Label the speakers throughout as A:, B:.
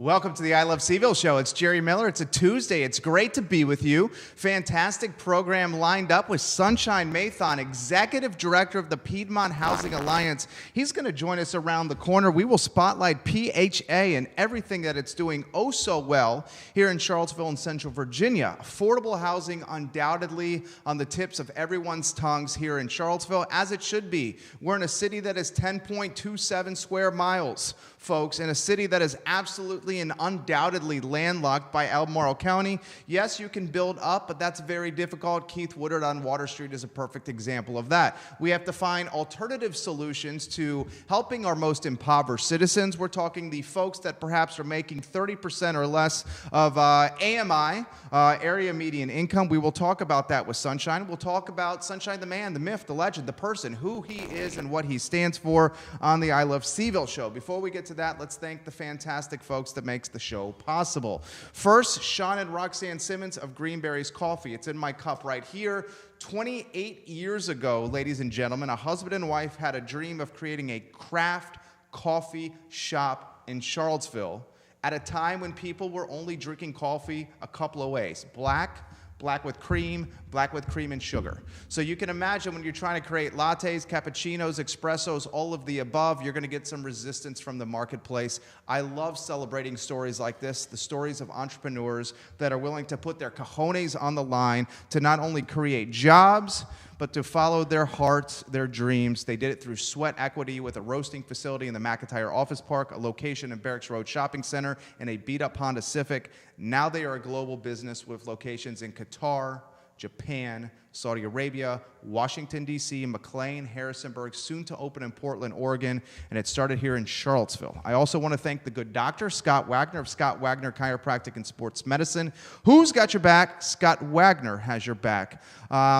A: Welcome to the I Love CVille Show. It's Jerry Miller. It's a Tuesday. It's great to be with you. Fantastic program lined up with Sunshine Mathon, Executive Director of the Piedmont Housing Alliance. He's going to join us around the corner. We will spotlight PHA and everything that it's doing oh so well here in Charlottesville and Central Virginia. Affordable housing undoubtedly on the tips of everyone's tongues here in Charlottesville, as it should be. We're in a city that is 10.27 square miles, folks, in a city that is absolutely and undoubtedly landlocked by Albemarle County. Yes, you can build up, but that's very difficult. Keith Woodard on Water Street is a perfect example of that. We have to find alternative solutions to helping our most impoverished citizens. We're talking the folks that perhaps are making 30% or less of AMI, area median income. We will talk about that with Sunshine. We'll talk about Sunshine, the man, the myth, the legend, the person, who he is and what he stands for on the I Love CVille Show. Before we get to that, let's thank the fantastic folks that makes the show possible. First, Sean and Roxanne Simmons of Greenberry's Coffee. It's in my cup right here. 28 years ago, ladies and gentlemen, a husband and wife had a dream of creating a craft coffee shop in Charlottesville at a time when people were only drinking coffee a couple of ways: black with cream and sugar. So you can imagine when you're trying to create lattes, cappuccinos, espressos, all of the above, you're going to get some resistance from the marketplace. I love celebrating stories like this, the stories of entrepreneurs that are willing to put their cojones on the line to not only create jobs, but to follow their hearts, their dreams. They did it through sweat equity with a roasting facility in the McIntyre Office Park, a location in Barracks Road Shopping Center, and a beat-up Honda Civic. Now they are a global business with locations in Qatar, Japan, Saudi Arabia, Washington, D.C., McLean, Harrisonburg, soon to open in Portland, Oregon, and it started here in Charlottesville. I also want to thank the good doctor, Scott Wagner of Scott Wagner Chiropractic and Sports Medicine. Who's got your back? Scott Wagner has your back.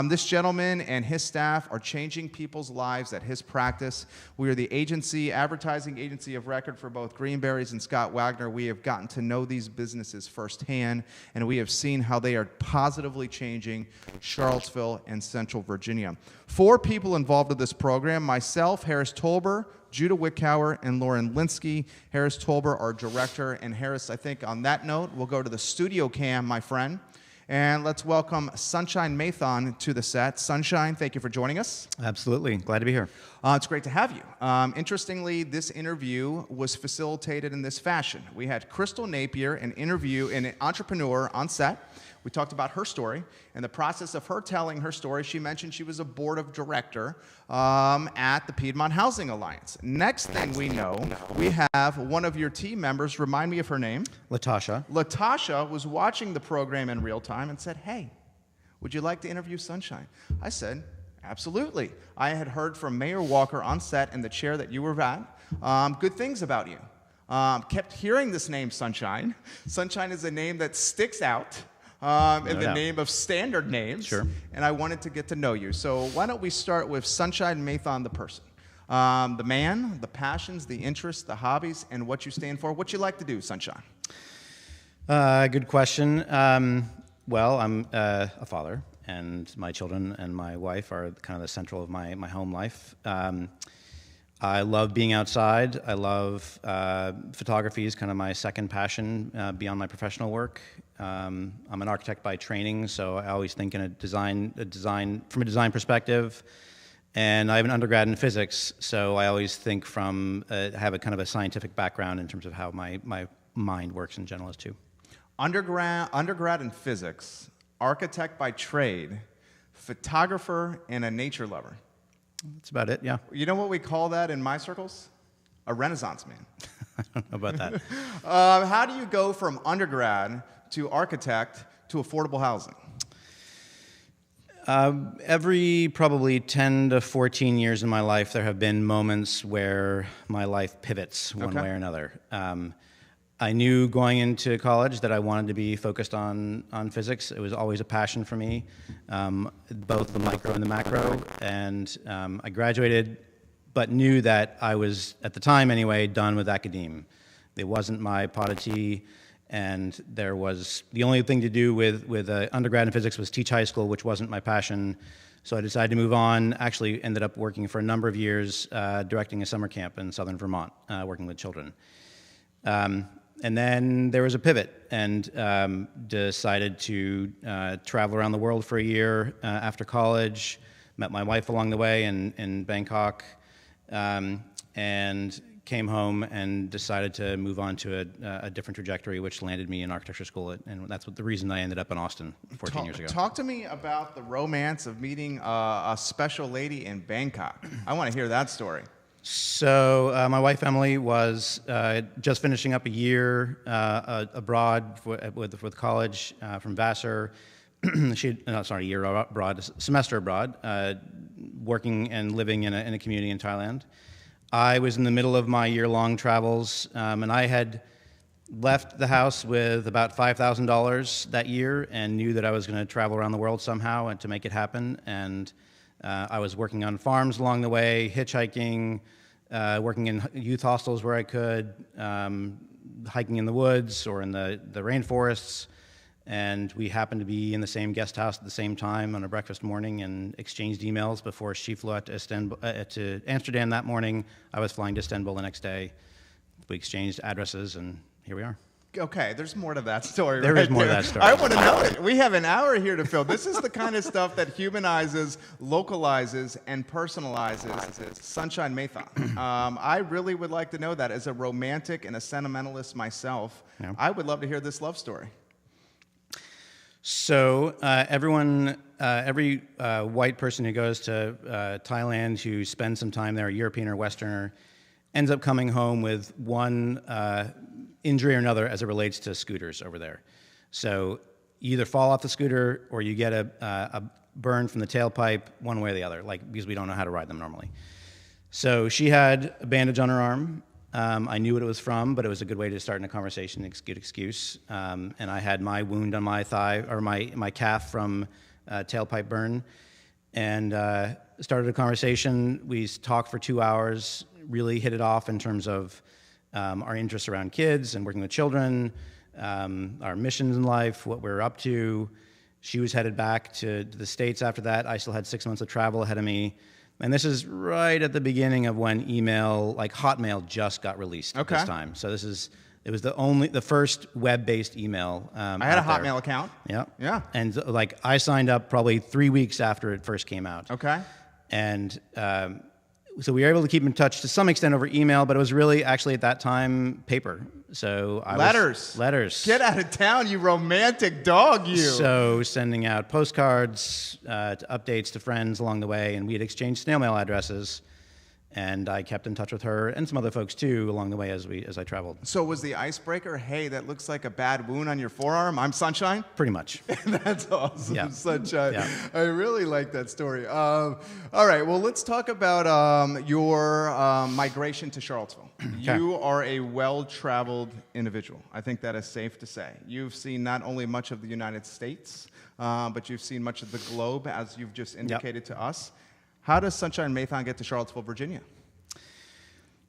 A: This gentleman and his staff are changing people's lives at his practice. We are the advertising agency of record for both Greenberry's and Scott Wagner. We have gotten to know these businesses firsthand, and we have seen how they are positively changing Charlottesville and Central Virginia. 4 people involved in this program: myself, Harris Tolber, Judah Wickower, and Lauren Linsky. Harris Tolber, our director. And Harris, I think on that note, we'll go to the studio cam, my friend. And let's welcome Sunshine Mathon to the set. Sunshine, thank you for joining us.
B: Absolutely. Glad to be here.
A: It's great to have you. Interestingly, this interview was facilitated in this fashion. We had Crystal Napier, an entrepreneur on set. We talked about her story. In the process of her telling her story, she mentioned she was a board of director at the Piedmont Housing Alliance. Next thing we know, we have one of your team members, remind me of her name.
B: Latasha.
A: Latasha was watching the program in real time and said, "Hey, would you like to interview Sunshine?" I said, "Absolutely." I had heard from Mayor Walker on set in the chair that you were at good things about you. Kept hearing this name, Sunshine. Sunshine is a name that sticks out in the name of standard names.
B: Sure.
A: And I wanted to get to know you. So why don't we start with Sunshine Mathon, the person. The man, the passions, the interests, the hobbies, and what you stand for. What you like to do, Sunshine?
B: Good question. Well, I'm a father, and my children and my wife are kind of the central of my home life. I love being outside. I love photography is kind of my second passion beyond my professional work. I'm an architect by training, so I always think in from a design perspective. And I have an undergrad in physics, so I always think have a kind of a scientific background in terms of how my mind works in general as too.
A: Undergrad in physics, architect by trade, photographer, and a nature lover.
B: That's about it, yeah.
A: You know what we call that in my circles? A Renaissance man.
B: I don't know about that.
A: How do you go from undergrad to architect to affordable housing?
B: Every probably 10 to 14 years in my life, there have been moments where my life pivots one way or another. I knew going into college that I wanted to be focused on physics. It was always a passion for me, both the micro and the macro. And I graduated, but knew that I was, at the time anyway, done with academe. It wasn't my pot of tea, and there was the only thing to do with undergrad in physics was teach high school, which wasn't my passion. So I decided to move on. Actually ended up working for a number of years, directing a summer camp in southern Vermont, working with children. And then there was a pivot, and decided to travel around the world for a year after college. Met my wife along the way in Bangkok, and came home and decided to move on to a different trajectory, which landed me in architecture school, and that's the reason I ended up in Austin 14 years ago.
A: Talk to me about the romance of meeting a special lady in Bangkok. I want to hear that story.
B: So my wife Emily was just finishing up a year abroad with college from Vassar. Semester abroad, working and living in a community in Thailand. I was in the middle of my year-long travels, and I had left the house with about $5,000 that year and knew that I was going to travel around the world somehow and to make it happen. And I was working on farms along the way, hitchhiking, working in youth hostels where I could, hiking in the woods or in the rainforests. And we happened to be in the same guest house at the same time on a breakfast morning and exchanged emails before she flew out to Amsterdam that morning. I was flying to Istanbul the next day. We exchanged addresses, and here we are.
A: Okay, there's more to that story.
B: There is more to that story.
A: I want to know it. We have an hour here to fill. This is the kind of stuff that humanizes, localizes, and personalizes Sunshine Mathon. I really would like to know that. As a romantic and a sentimentalist myself,
B: Yeah.
A: I would love to hear this love story.
B: So every white person who goes to Thailand who spends some time there, European or Westerner, ends up coming home with one injury or another as it relates to scooters over there. So you either fall off the scooter or you get a burn from the tailpipe, one way or the other, because we don't know how to ride them normally. So she had a bandage on her arm. I knew what it was from, but it was a good way to start in a conversation, a good excuse. And I had my wound on my thigh, or my calf from tailpipe burn, and started a conversation. We talked for 2 hours, really hit it off in terms of our interests around kids and working with children, our missions in life, what we're up to. She was headed back to the States after that. I still had 6 months of travel ahead of me. And this is right at the beginning of when email, like Hotmail, just got released at this time. So it was the first web-based email.
A: I had a Hotmail account.
B: Yeah.
A: Yeah.
B: And I signed up probably 3 weeks after it first came out.
A: Okay.
B: And so we were able to keep in touch to some extent over email, but it was really actually at that time paper. So letters.
A: Get out of town, you romantic dog, you.
B: So sending out postcards, updates to friends along the way, and we had exchanged snail mail addresses. And I kept in touch with her and some other folks too along the way as I traveled.
A: So was the icebreaker, hey, that looks like a bad wound on your forearm, I'm Sunshine?
B: Pretty much.
A: That's awesome,
B: Yeah.
A: Sunshine.
B: Yeah.
A: I really like that story. All right, well, let's talk about your migration to Charlottesville.
B: Okay.
A: You are a well-traveled individual. I think that is safe to say. You've seen not only much of the United States, but you've seen much of the globe, as you've just indicated to us. How does Sunshine Mathon get to Charlottesville, Virginia?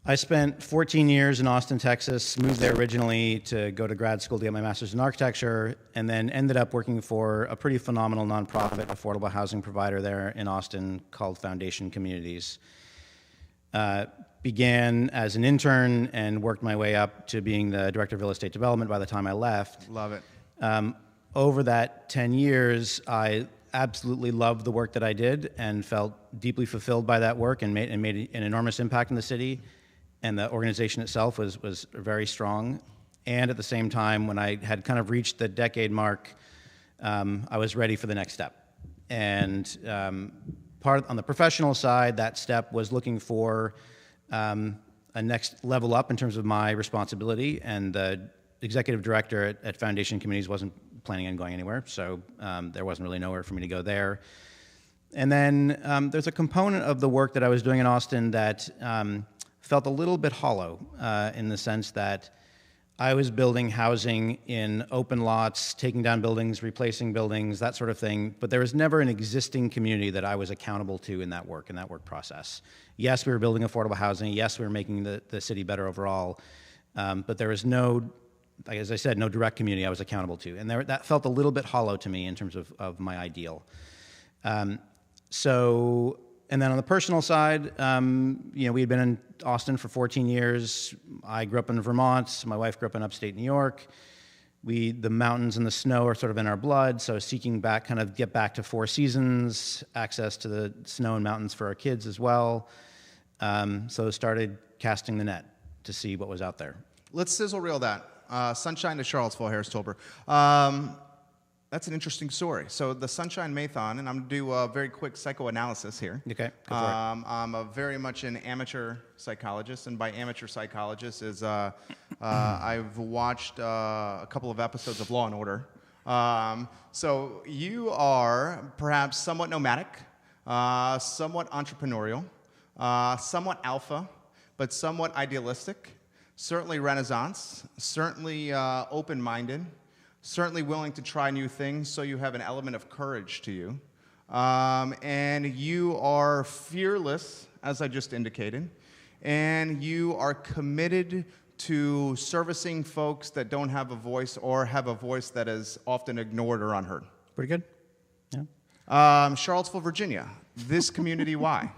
B: I spent 14 years in Austin, Texas, moved there originally to go to grad school to get my master's in architecture, and then ended up working for a pretty phenomenal nonprofit affordable housing provider there in Austin called Foundation Communities. Began as an intern and worked my way up to being the director of real estate development by the time I left.
A: Love it.
B: Over that 10 years, I absolutely loved the work that I did and felt deeply fulfilled by that work and made an enormous impact in the city. And the organization itself was very strong. And at the same time, when I had kind of reached the decade mark, I was ready for the next step. And on the professional side, that step was looking for a next level up in terms of my responsibility. And the executive director at Foundation Communities wasn't planning on going anywhere, so there wasn't really nowhere for me to go there. And then there's a component of the work that I was doing in Austin that felt a little bit hollow in the sense that I was building housing in open lots, taking down buildings, replacing buildings, that sort of thing, but there was never an existing community that I was accountable to in that work process. Yes, we were building affordable housing. Yes, we were making the city better overall, but there was no, as I said, no direct community I was accountable to. And that felt a little bit hollow to me in terms of my ideal. So And then on the personal side, we had been in Austin for 14 years. I grew up in Vermont. My wife grew up in upstate New York. The mountains and the snow are sort of in our blood, so seeking back, kind of get back to four seasons, access to the snow and mountains for our kids as well. So started casting the net to see what was out there.
A: Let's sizzle reel that. Sunshine to Charlottesville, Harris Tolber. That's an interesting story. So the Sunshine Mathon, and I'm going to do a very quick psychoanalysis here.
B: Okay, go for it.
A: I'm very much an amateur psychologist, and by amateur psychologist is I've watched a couple of episodes of Law and Order. So you are perhaps somewhat nomadic, somewhat entrepreneurial, somewhat alpha, but somewhat idealistic, certainly Renaissance, certainly open-minded, certainly willing to try new things, so you have an element of courage to you. And you are fearless, as I just indicated, and you are committed to servicing folks that don't have a voice or have a voice that is often ignored or unheard.
B: Pretty good. Yeah.
A: Charlottesville, Virginia. This community, why?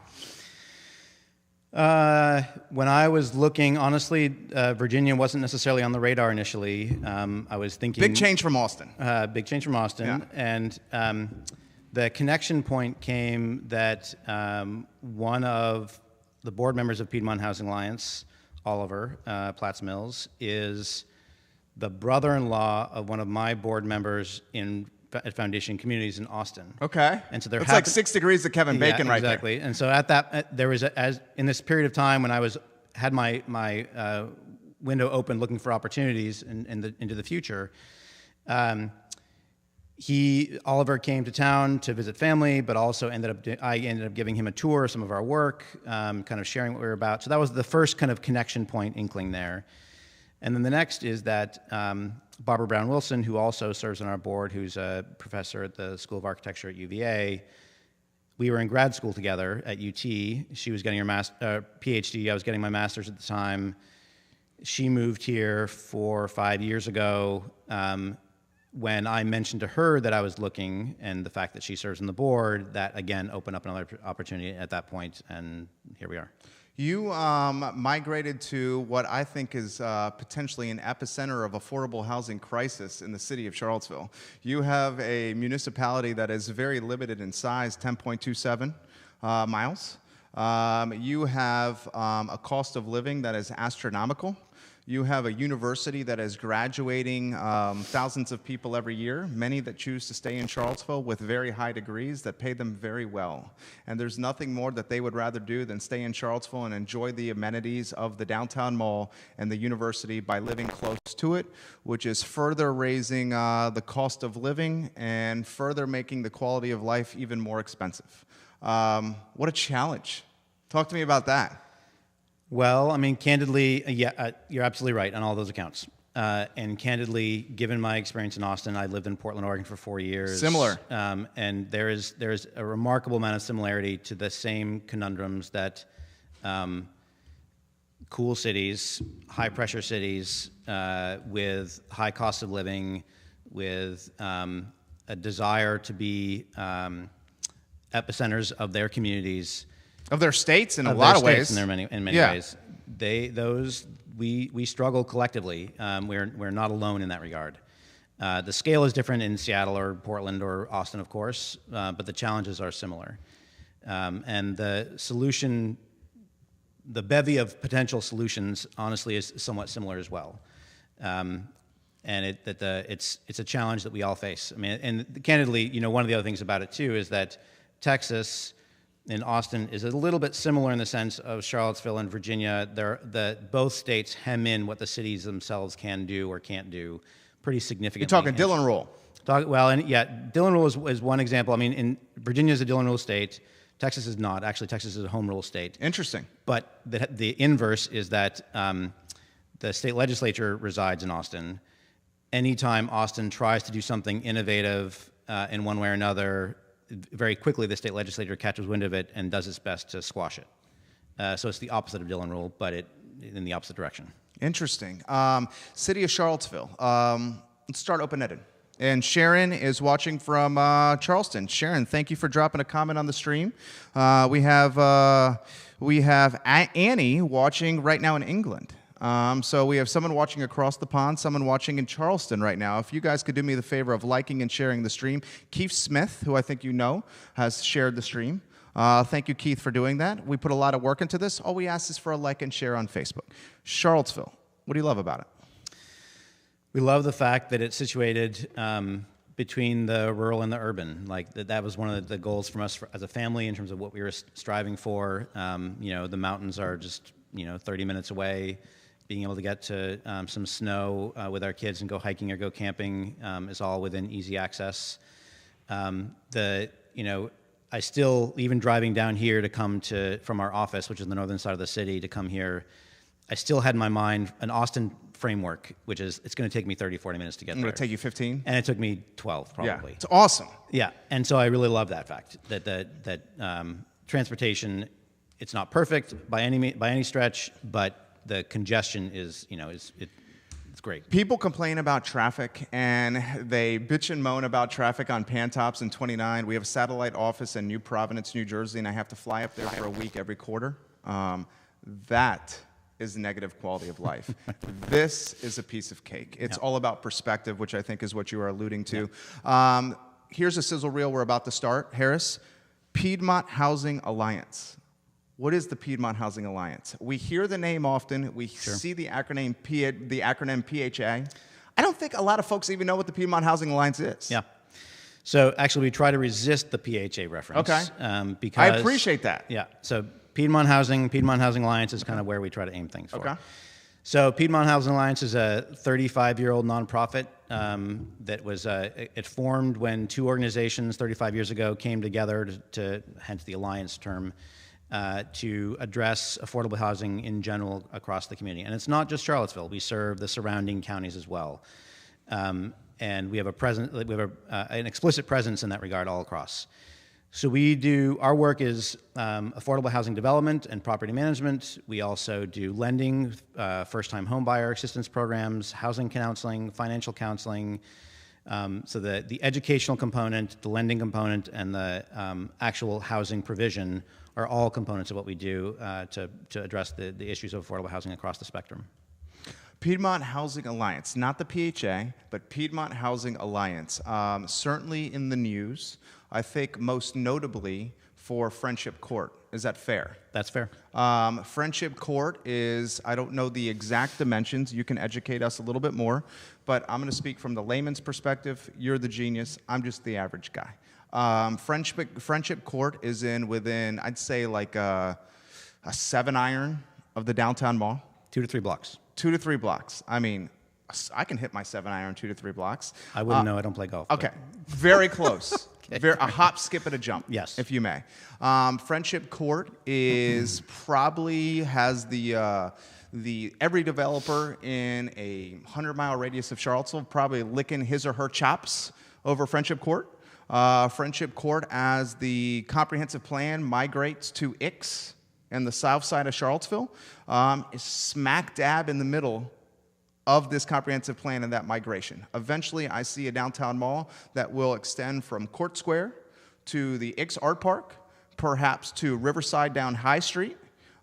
B: When I was looking, honestly, Virginia wasn't necessarily on the radar initially. I was thinking...
A: Big change from Austin.
B: Big change from Austin. Yeah. And the connection point came that one of the board members of Piedmont Housing Alliance, Oliver Platts Mills, is the brother-in-law of one of my board members at Foundation Communities in Austin.
A: Okay.
B: And so
A: it's like 6 degrees of Kevin Bacon right there.
B: Exactly. And so at that, there was in this period of time when I had my window open looking for opportunities into the future, Oliver came to town to visit family, but also I ended up giving him a tour of some of our work, kind of sharing what we were about. So that was the first kind of connection point inkling there. And then the next is that Barbara Brown Wilson, who also serves on our board, who's a professor at the School of Architecture at UVA, we were in grad school together at UT. She was getting her PhD. I was getting my master's at the time. She moved here 4 or 5 years ago. When I mentioned to her that I was looking, and the fact that she serves on the board, that again opened up another opportunity at that point, and here we are.
A: You migrated to what I think is potentially an epicenter of affordable housing crisis in the city of Charlottesville. You have a municipality that is very limited in size, 10.27 miles. You have a cost of living that is astronomical. You have a university that is graduating thousands of people every year, many that choose to stay in Charlottesville with very high degrees that pay them very well. And there's nothing more that they would rather do than stay in Charlottesville and enjoy the amenities of the downtown mall and the university by living close to it, which is further raising the cost of living and further making the quality of life even more expensive. What a challenge. Talk to me about that.
B: Well, I mean, candidly, you're absolutely right on all those accounts. And candidly, given my experience in Austin, I lived in Portland, Oregon for 4 years.
A: Similar.
B: And there's a remarkable amount of similarity to the same conundrums that cool cities, high-pressure cities with high cost of living, with a desire to be epicenters of their communities.
A: Of their states in a lot of ways.
B: In many ways. We struggle collectively. We're not alone in that regard. The scale is different in Seattle or Portland or Austin, of course, but the challenges are similar. And the solution, the bevy of potential solutions, honestly, is somewhat similar as well. And it's a challenge that we all face. I mean, and candidly, one of the other things about it too is that Texas in Austin is a little bit similar in the sense of Charlottesville and Virginia. Both states hem in what the cities themselves can do or can't do pretty significantly.
A: You're talking Dillon Rule.
B: Dillon Rule is one example. I mean, Virginia is a Dillon Rule state. Texas is not. Actually, Texas is a home rule state.
A: Interesting.
B: But the inverse is that the state legislature resides in Austin. Anytime Austin tries to do something innovative in one way or another, very quickly the state legislature catches wind of it and does its best to squash it. So it's the opposite of Dillon Rule, but in the opposite direction.
A: Interesting. City of Charlottesville. Let's start open-ended. And Sharon is watching from Charleston. Sharon, thank you for dropping a comment on the stream. We have Annie watching right now in England. So we have someone watching across the pond, someone watching in Charleston right now. If you guys could do me the favor of liking and sharing the stream. Keith Smith, who I think you know, has shared the stream. Thank you, Keith, for doing that. We put a lot of work into this. All we ask is for a like and share on Facebook. Charlottesville, what do you love about it?
B: We love the fact that it's situated between the rural and the urban. Like that was one of the goals from us as a family in terms of what we were striving for. The mountains are just 30 minutes away. Being able to get to some snow with our kids and go hiking or go camping is all within easy access. I still, even driving down here to come from our office, which is the northern side of the city, to come here, I still had in my mind an Austin framework, which is it's going to take me 30, 40 minutes to get there.
A: It'll take you 15?
B: And it took me 12, probably.
A: Yeah, it's awesome.
B: Yeah, and so I really love that fact, that transportation, it's not perfect by any stretch, but the congestion is, it's great.
A: People complain about traffic, and they bitch and moan about traffic on Pantops and 29. We have a satellite office in New Providence, New Jersey, and I have to fly up there for a week every quarter. That is negative quality of life. This is a piece of cake. It's all about perspective, which I think is what you are alluding to. Here's a sizzle reel we're about to start. Harris, Piedmont Housing Alliance. What is the Piedmont Housing Alliance? We hear the name often. We see the acronym PHA. I don't think a lot of folks even know what the Piedmont Housing Alliance is.
B: Yeah. So actually, we try to resist the PHA reference.
A: Okay.
B: Because
A: I appreciate that.
B: Yeah. So Piedmont Housing Alliance is kind of where we try to aim things for.
A: Okay.
B: So Piedmont Housing Alliance is a 35-year-old nonprofit that was it formed when two organizations 35 years ago came together to hence the alliance term. To address affordable housing in general across the community. And it's not just Charlottesville. We serve the surrounding counties as well. And we have an explicit presence in that regard all across. So our work is affordable housing development and property management. We also do lending, first-time home buyer assistance programs, housing counseling, financial counseling. So the educational component, the lending component, and the actual housing provision are all components of what we do to address the issues of affordable housing across the spectrum.
A: Piedmont Housing Alliance, not the PHA, but Piedmont Housing Alliance. Certainly in the news, I think most notably for Friendship Court. Is that fair?
B: That's fair.
A: Friendship Court is, I don't know the exact dimensions. You can educate us a little bit more, but I'm going to speak from the layman's perspective. You're the genius. I'm just the average guy. Friendship Court is within, I'd say, like a 7-iron of the downtown mall.
B: 2 to 3 blocks.
A: 2 to 3 blocks. I mean, I can hit my 7-iron 2 to 3 blocks.
B: I wouldn't know. I don't play golf.
A: Okay. Very close.
B: Okay.
A: A hop, skip, and a jump.
B: Yes.
A: If you may. Friendship Court is probably has every developer in a 100-mile radius of Charlottesville probably licking his or her chops over Friendship Court. Friendship Court, as the comprehensive plan migrates to Ix and the south side of Charlottesville, is smack dab in the middle of this comprehensive plan and that migration. Eventually, I see a downtown mall that will extend from Court Square to the Ix Art Park, perhaps to Riverside down High Street.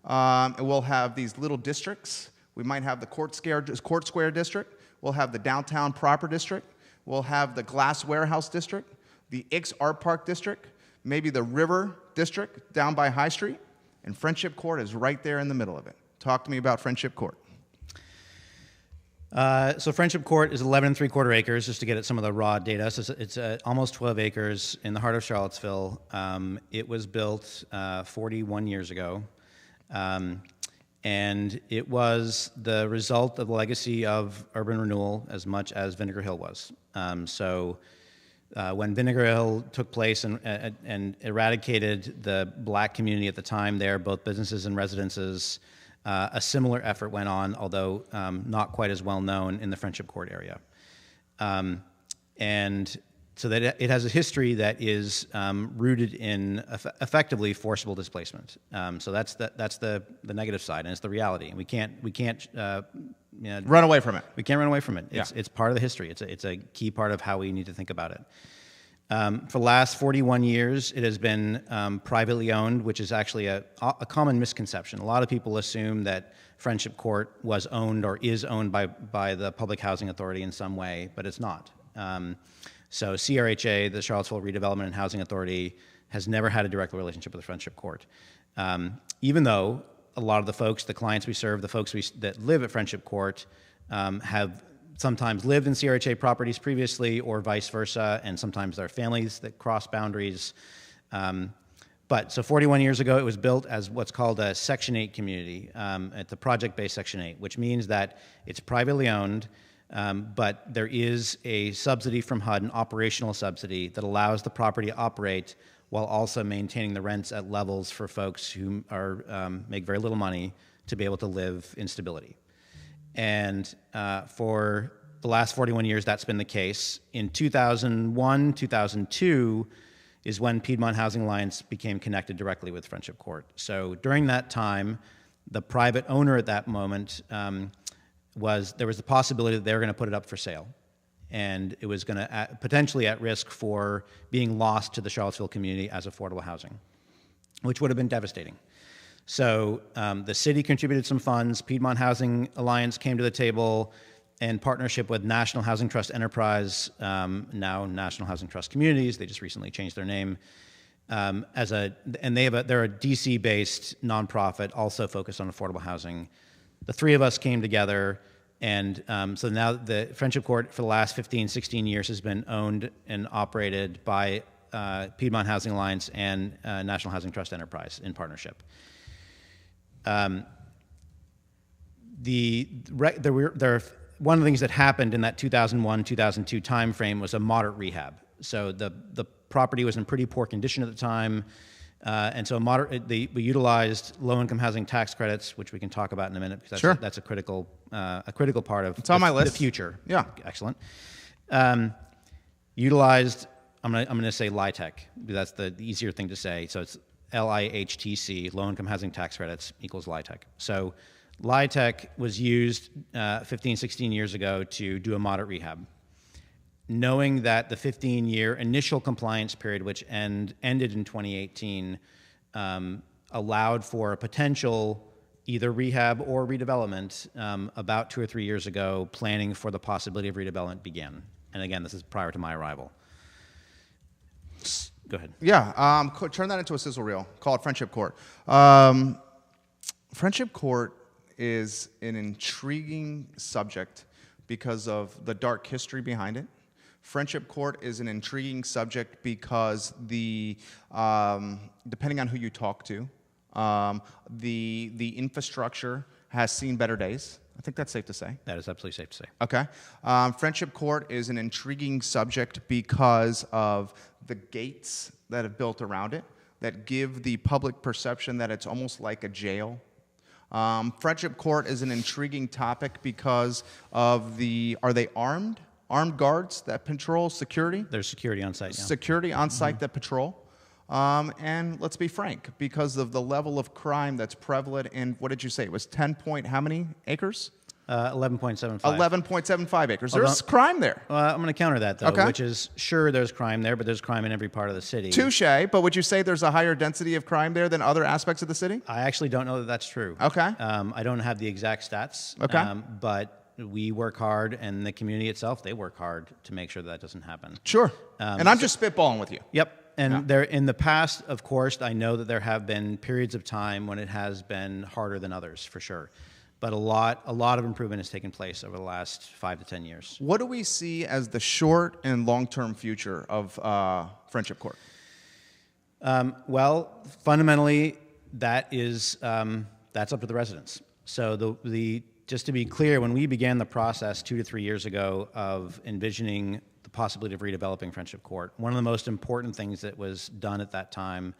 A: And we'll have these little districts. We might have the Court Square district. We'll have the downtown proper district. We'll have the Glass Warehouse district, the Ix Art Park district, maybe the River district down by High Street, and Friendship Court is right there in the middle of it. Talk to me about Friendship Court.
B: So Friendship Court is 11 3/4 acres, just to get at some of the raw data. So it's almost 12 acres in the heart of Charlottesville. It was built 41 years ago, and it was the result of the legacy of urban renewal as much as Vinegar Hill was. When Vinegar Hill took place and eradicated the black community at the time there, both businesses and residences, a similar effort went on, although not quite as well known in the Friendship Court area. And so that it has a history that is rooted in effectively forcible displacement. So that's the negative side, and it's the reality. And we can't
A: run away from it.
B: We can't run away from it. It's part of the history. It's a key part of how we need to think about it. For the last 41 years, it has been privately owned, which is actually a common misconception. A lot of people assume that Friendship Court was owned or is owned by the Public Housing Authority in some way, but it's not. So CRHA, the Charlottesville Redevelopment and Housing Authority, has never had a direct relationship with the Friendship Court. Even though a lot of the folks, the clients we serve, the folks that live at Friendship Court have sometimes lived in CRHA properties previously or vice versa, and sometimes there are families that cross boundaries. So 41 years ago, it was built as what's called a Section 8 community. It's a project-based Section 8, which means that it's privately owned, but there is a subsidy from HUD, an operational subsidy, that allows the property to operate while also maintaining the rents at levels for folks who make very little money to be able to live in stability. And for the last 41 years, that's been the case. In 2001, 2002 is when Piedmont Housing Alliance became connected directly with Friendship Court. So during that time, the private owner at that moment there was the possibility that they were going to put it up for sale. And it was going to potentially at risk for being lost to the Charlottesville community as affordable housing, which would have been devastating. So the city contributed some funds. Piedmont Housing Alliance came to the table in partnership with National Housing Trust Enterprise, now National Housing Trust Communities. They just recently changed their name. They're a DC-based nonprofit, also focused on affordable housing. The three of us came together. And so now the Friendship Court for the last 15, 16 years has been owned and operated by Piedmont Housing Alliance and National Housing Trust Enterprise in partnership. One of the things that happened in that 2001, 2002 timeframe was a moderate rehab. So the property was in pretty poor condition at the time. And so we utilized low-income housing tax credits, which we can talk about in a minute, because that's a critical part of
A: it's on my list.
B: The future.
A: Yeah,
B: excellent. Utilized. I'm gonna say LIHTC, because that's the easier thing to say. So it's LIHTC, low-income housing tax credits equals LIHTC. So LIHTC was used 15, 16 years ago to do a moderate rehab. Knowing that the 15-year initial compliance period, which ended in 2018, allowed for a potential either rehab or redevelopment, about 2 or 3 years ago, planning for the possibility of redevelopment began. And again, this is prior to my arrival. Go ahead.
A: Yeah, turn that into a sizzle reel. Call it Friendship Court. Friendship Court is an intriguing subject because of the dark history behind it. Friendship Court is an intriguing subject because depending on who you talk to, the infrastructure has seen better days. I think that's safe to say.
B: That is absolutely safe to say.
A: Okay. Friendship Court is an intriguing subject because of the gates that have built around it that give the public perception that it's almost like a jail. Friendship Court is an intriguing topic because of are they armed? Armed guards that patrol security?
B: There's security on site, yeah.
A: Security on site that patrol. And let's be frank, because of the level of crime that's prevalent in, what did you say? It was how many acres?
B: 11.75.
A: 11.75 acres. There's crime there.
B: I'm going to counter that, though, which is, sure, there's crime there, but there's crime in every part of the city.
A: Touche, but would you say there's a higher density of crime there than other aspects of the city?
B: I actually don't know that that's true.
A: Okay.
B: I don't have the exact stats.
A: Okay.
B: But we work hard, and the community itself, they work hard to make sure that doesn't happen.
A: Sure. And I'm just spitballing with you.
B: Yep. And there, in the past, of course, I know that there have been periods of time when it has been harder than others, for sure. But a lot of improvement has taken place over the last 5 to 10 years.
A: What do we see as the short and long-term future of Friendship Court?
B: Well, fundamentally, that's up to the residents. So just to be clear, when we began the process 2 to 3 years ago of envisioning the possibility of redeveloping Friendship Court, one of the most important things that was done at that time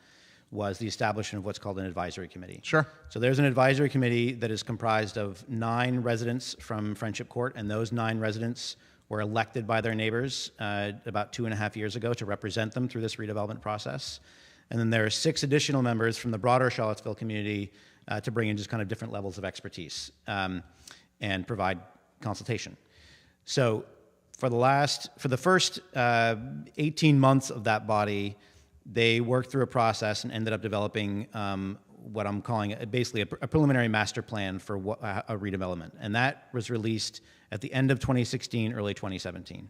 B: was the establishment of what's called an advisory committee.
A: Sure.
B: So there's an advisory committee that is comprised of 9 residents from Friendship Court, and those 9 residents were elected by their neighbors about 2.5 years ago to represent them through this redevelopment process. And then there are 6 additional members from the broader Charlottesville community to bring in just kind of different levels of expertise. and provide consultation. So for the first 18 months of that body, they worked through a process and ended up developing what I'm calling basically a preliminary master plan for a redevelopment. And that was released at the end of 2016, early 2017.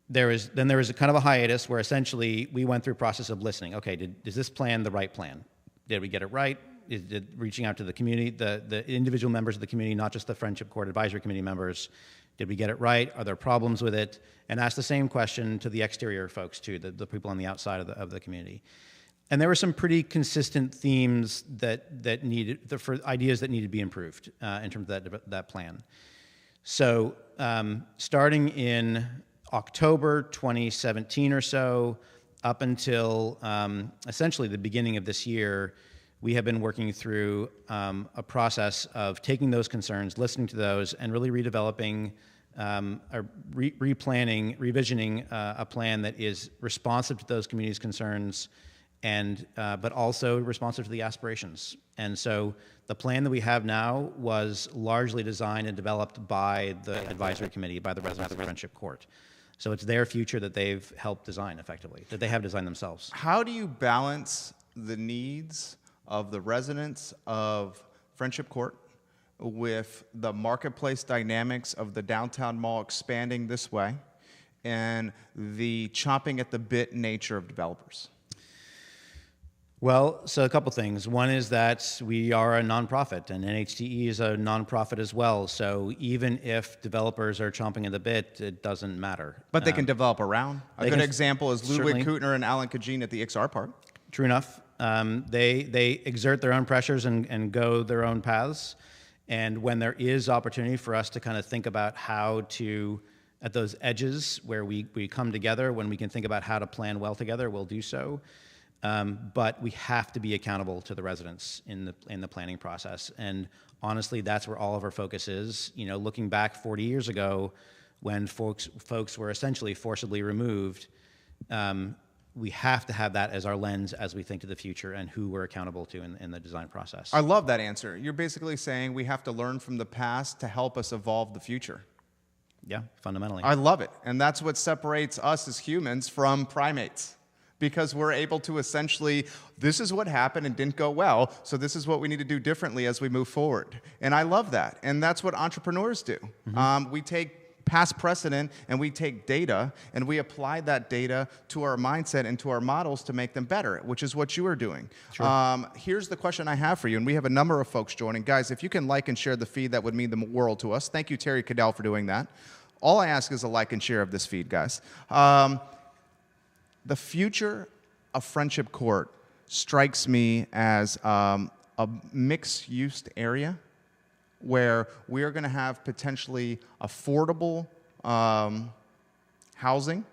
B: There was a kind of a hiatus where essentially we went through a process of listening. Okay, is this plan the right plan? Did we get it right? Did reaching out to the community, the individual members of the community, not just the Friendship Court Advisory Committee members, did we get it right? Are there problems with it? And ask the same question to the exterior folks too, the people on the outside of the community. And there were some pretty consistent themes that needed, for ideas that needed to be improved in terms of that plan. So starting in October 2017 or so, up until essentially the beginning of this year, we have been working through a process of taking those concerns, listening to those, and really redeveloping, or replanning, revisioning a plan that is responsive to those communities' concerns, and but also responsive to the aspirations. And so the plan that we have now was largely designed and developed by the advisory committee, by the residents of the Friendship Court. So it's their future that they've helped design effectively, that they have designed themselves.
A: How do you balance the needs of the residents of Friendship Court with the marketplace dynamics of the downtown mall expanding this way and the chomping at the bit nature of developers?
B: Well, so a couple things. One is that we are a nonprofit, and NHTE is a nonprofit as well. So even if developers are chomping at the bit, it doesn't matter.
A: But they can develop around. A good example is Ludwig Kutner and Alan Kajin at the XR Park.
B: True enough. They exert their own pressures and go their own paths. And when there is opportunity for us to kind of think about how to, at those edges where we come together, when we can think about how to plan well together, we'll do so. But we have to be accountable to the residents in the planning process. And honestly, that's where all of our focus is. You know, looking back 40 years ago, when folks were essentially forcibly removed, we have to have that as our lens as we think to the future and who we're accountable to in the design process.
A: I love that answer. You're basically saying we have to learn from the past to help us evolve the future.
B: Yeah, fundamentally.
A: I love it. And that's what separates us as humans from primates. Because we're able to essentially, this is what happened and didn't go well, so this is what we need to do differently as we move forward. And I love that. And that's what entrepreneurs do. Mm-hmm. We take past precedent and we take data and we apply that data to our mindset and to our models to make them better, which is what you are doing. Sure. Here's the question I have for you, and we have a number of folks joining. Guys, if you can like and share the feed, that would mean the world to us. Thank you, Terry Cadell, for doing that. All I ask is a like and share of this feed, guys. The future of Friendship Court strikes me as a mixed-use area where we are going to have potentially affordable housing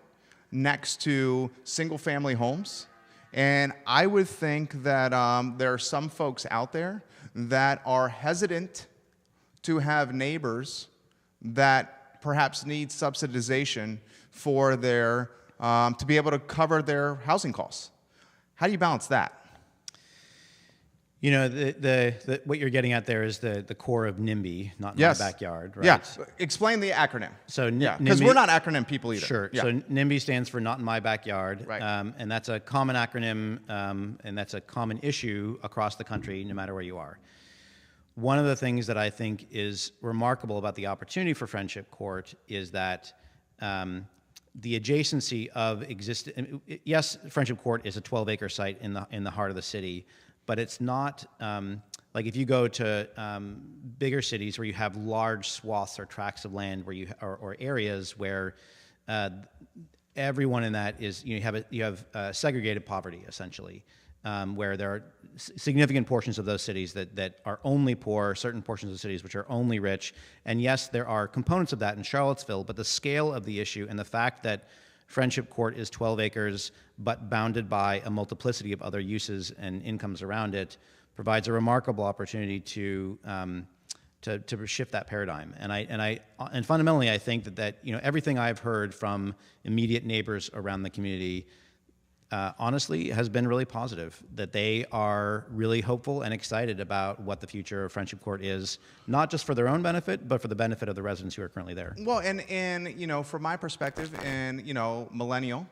A: next to single-family homes. And I would think that there are some folks out there that are hesitant to have neighbors that perhaps need subsidization for their to be able to cover their housing costs. How do you balance that?
B: You know, what you're getting at there is the core of NIMBY, not in my backyard, right?
A: Yeah. Explain the acronym.
B: So
A: because we're not acronym people either.
B: Sure. Yeah. So NIMBY stands for Not in My Backyard,
A: right.
B: And that's a common acronym, and that's a common issue across the country, no matter where you are. One of the things that I think is remarkable about the opportunity for Friendship Court is that the adjacency of existing, yes, Friendship Court is a 12-acre site in the heart of the city, but it's not like if you go to bigger cities where you have large swaths or tracts of land where or areas where everyone in that is you have segregated poverty essentially, where there are significant portions of those cities that are only poor, certain portions of the cities which are only rich. And yes, there are components of that in Charlottesville, but the scale of the issue and the fact that Friendship Court is 12 acres but bounded by a multiplicity of other uses and incomes around it provides a remarkable opportunity to shift that paradigm. And fundamentally, I think that you know everything I've heard from immediate neighbors around the community honestly has been really positive, that they are really hopeful and excited about what the future of Friendship Court is, not just for their own benefit, but for the benefit of the residents who are currently there.
A: Well, and from my perspective, and millennial,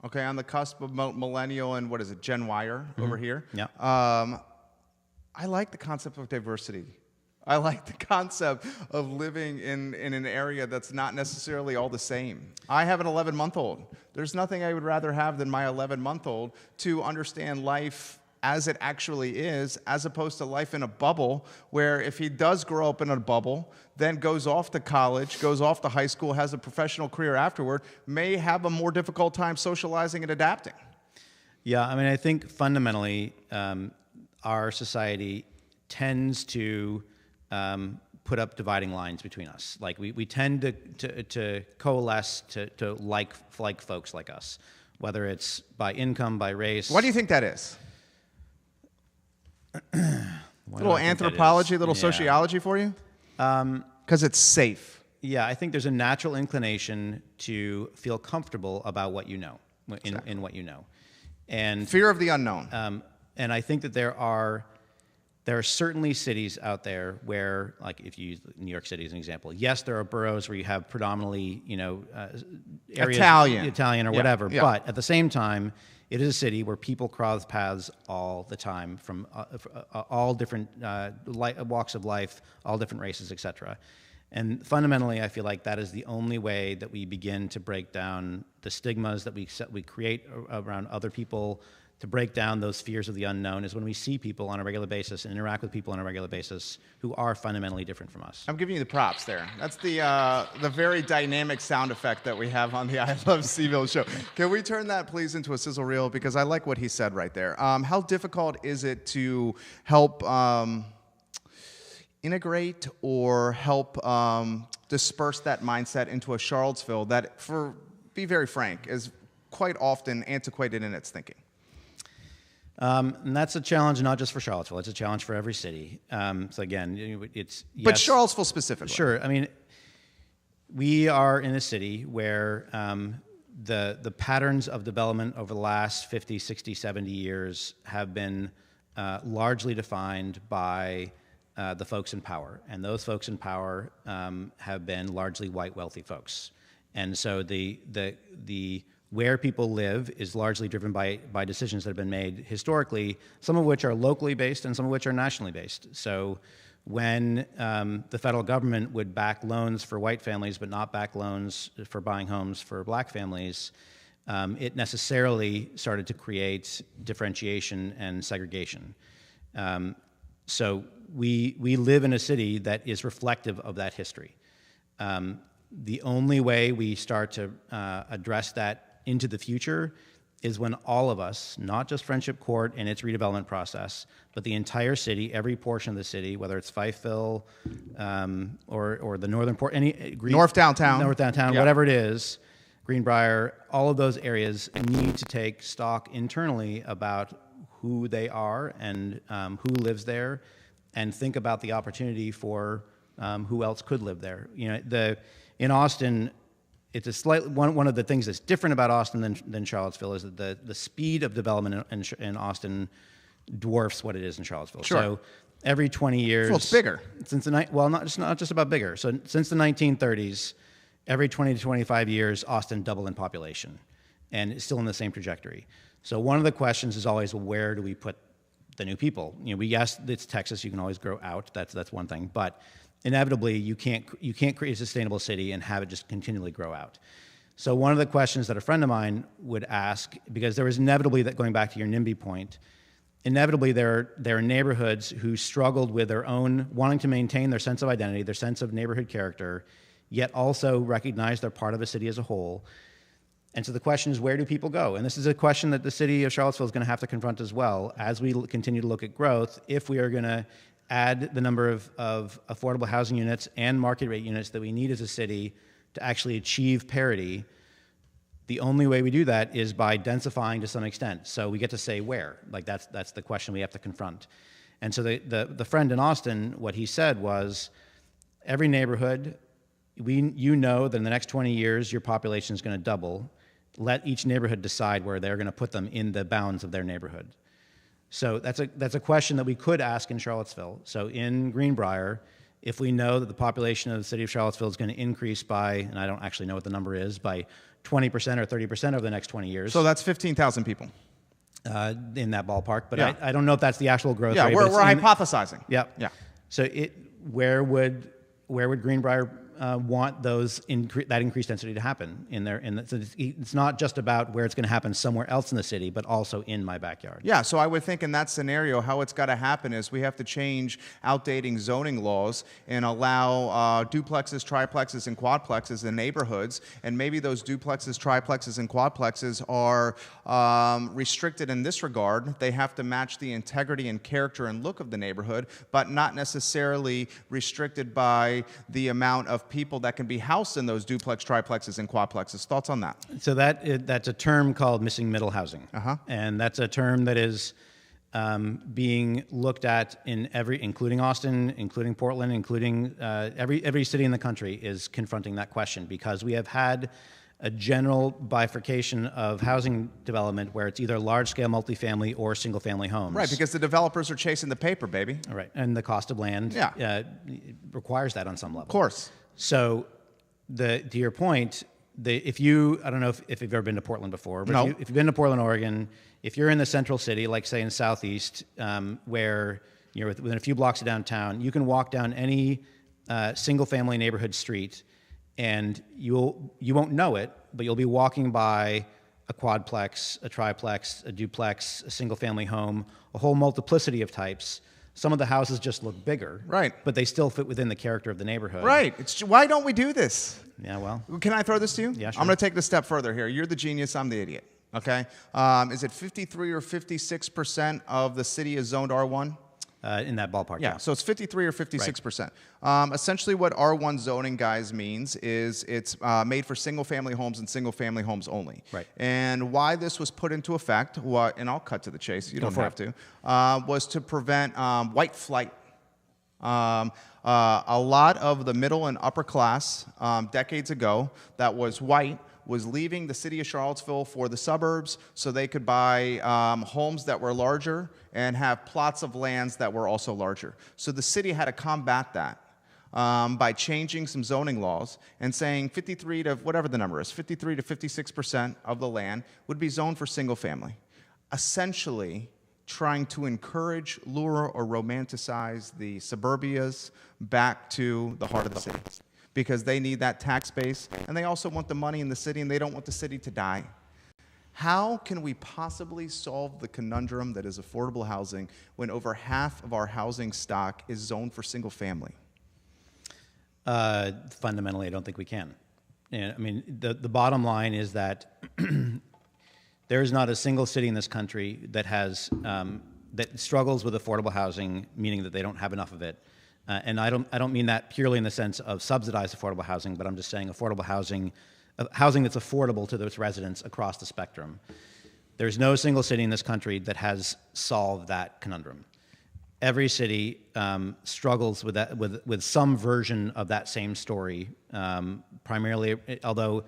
A: okay, on the cusp of millennial and what is it, Gen Y-er over here.
B: Yeah.
A: I like the concept of diversity. I like the concept of living in an area that's not necessarily all the same. I have an 11-month-old. There's nothing I would rather have than my 11-month-old to understand life as it actually is, as opposed to life in a bubble, where if he does grow up in a bubble, then goes off to college, goes off to high school, has a professional career afterward, may have a more difficult time socializing and adapting.
B: Yeah, I mean, I think fundamentally our society tends to put up dividing lines between us. Like we tend to coalesce to like folks like us, whether it's by income, by race.
A: Why do you think that is? Little anthropology, little sociology for you? Because it's safe.
B: Yeah, I think there's a natural inclination to feel comfortable about what you know, in what you know. And
A: fear of the unknown.
B: And I think that there are certainly cities out there where, like if you use New York City as an example, yes, there are boroughs where you have predominantly, areas, Italian or whatever, but at the same time, it is a city where people cross paths all the time from all different walks of life, all different races, etc. And fundamentally, I feel like that is the only way that we begin to break down the stigmas that we create around other people, to break down those fears of the unknown, is when we see people on a regular basis and interact with people on a regular basis who are fundamentally different from us.
A: I'm giving you the props there. That's the very dynamic sound effect that we have on the I Love CVille show. Can we turn that, please, into a sizzle reel? Because I like what he said right there. How difficult is it to help integrate or help disperse that mindset into a Charlottesville that, be very frank, is quite often antiquated in its thinking?
B: And that's a challenge not just for Charlottesville. It's a challenge for every city. So again, it's... Yes,
A: but Charlottesville specifically.
B: Sure. I mean, we are in a city where the patterns of development over the last 50, 60, 70 years have been largely defined by the folks in power. And those folks in power have been largely white, wealthy folks. And so the where people live is largely driven by decisions that have been made historically, some of which are locally based and some of which are nationally based. So when the federal government would back loans for white families but not back loans for buying homes for black families, it necessarily started to create differentiation and segregation. So we live in a city that is reflective of that history. The only way we start to address that into the future is when all of us, not just Friendship Court and its redevelopment process, but the entire city, every portion of the city, whether it's Fifeville or the northern port, North Downtown, whatever it is, Greenbrier, all of those areas need to take stock internally about who they are and who lives there, and think about the opportunity for who else could live there. In Austin, it's a slightly one of the things that's different about Austin than Charlottesville is that the speed of development in Austin dwarfs what it is in Charlottesville.
A: Sure.
B: So every 20 years,
A: well, it's bigger.
B: Since not just about bigger. So since the 1930s, every 20 to 25 years, Austin doubled in population, and it's still in the same trajectory. So one of the questions is always, well, where do we put the new people? Yes, it's Texas. You can always grow out. That's one thing, but inevitably, you can't create a sustainable city and have it just continually grow out. So one of the questions that a friend of mine would ask, because there was inevitably, that going back to your NIMBY point, inevitably there are neighborhoods who struggled with their own wanting to maintain their sense of identity, their sense of neighborhood character, yet also recognize they're part of a city as a whole. And so the question is, where do people go? And this is a question that the city of Charlottesville is going to have to confront as well as we continue to look at growth, if we are going to add the number of affordable housing units and market rate units that we need as a city to actually achieve parity. The only way we do that is by densifying to some extent. So we get to say where. Like that's the question we have to confront. And so the friend in Austin, what he said was, every neighborhood, that in the next 20 years your population is going to double, let each neighborhood decide where they're going to put them in the bounds of their neighborhood. So that's a question that we could ask in Charlottesville. So in Greenbrier, if we know that the population of the city of Charlottesville is going to increase by, and I don't actually know what the number is, by 20% or 30% over the next 20 years.
A: So that's 15,000 people.
B: In that ballpark, but
A: Yeah.
B: I don't know if that's the actual growth
A: Yeah,
B: rate.
A: we're hypothesizing.
B: Yeah.
A: Yeah.
B: So where would Greenbrier want that increased density to happen in there? So it's not just about where it's going to happen somewhere else in the city, but also in my backyard.
A: Yeah, so I would think in that scenario, how it's got to happen is we have to change outdating zoning laws and allow duplexes, triplexes, and quadplexes in neighborhoods. And maybe those duplexes, triplexes, and quadplexes are restricted in this regard. They have to match the integrity and character and look of the neighborhood, but not necessarily restricted by the amount of people that can be housed in those duplex, triplexes, and quadplexes. Thoughts on that?
B: So that's a term called missing middle housing. And that's a term that is being looked at including Austin, including Portland, including every city in the country is confronting that question, because we have had a general bifurcation of housing development where it's either large-scale multifamily or single-family homes.
A: Right, because the developers are chasing the paper, baby.
B: Right, and the cost of land requires that on some level.
A: Of course.
B: So, to your point, I don't know if you've ever been to Portland before, but
A: No.
B: if you've been to Portland, Oregon, if you're in the central city, like say in Southeast, where you're within a few blocks of downtown, you can walk down any single-family neighborhood street, and you won't know it, but you'll be walking by a quadplex, a triplex, a duplex, a single-family home, a whole multiplicity of types. Some of the houses just look bigger,
A: right?
B: But they still fit within the character of the neighborhood,
A: right? Why don't we do this?
B: Yeah, well,
A: can I throw this to you?
B: Yeah, sure.
A: I'm going to take it a step further here. You're the genius. I'm the idiot. Okay. Is it 53 or 56% of the city is zoned R1?
B: In that ballpark.
A: Yeah, so it's 53 or 56%. Essentially what R1 zoning, guys, means is it's made for single-family homes and single-family homes only.
B: Right.
A: And why this was put into effect, and I'll cut to the chase, you don't have to, was to prevent white flight. A lot of the middle and upper class decades ago that was white was leaving the city of Charlottesville for the suburbs so they could buy homes that were larger and have plots of lands that were also larger. So the city had to combat that by changing some zoning laws and saying 53 to whatever the number is, 53 to 56% of the land would be zoned for single family. Essentially trying to encourage, lure, or romanticize the suburbias back to the heart of the city, because they need that tax base, and they also want the money in the city, and they don't want the city to die. How can we possibly solve the conundrum that is affordable housing when over half of our housing stock is zoned for single family?
B: Fundamentally, I don't think we can. And, I mean, the bottom line is that there is not a single city in this country that has that struggles with affordable housing, meaning that they don't have enough of it. And I don't mean that purely in the sense of subsidized affordable housing, but I'm just saying affordable housing, housing that's affordable to those residents across the spectrum. There's no single city in this country that has solved that conundrum. Every city struggles with that, with some version of that same story. Primarily, although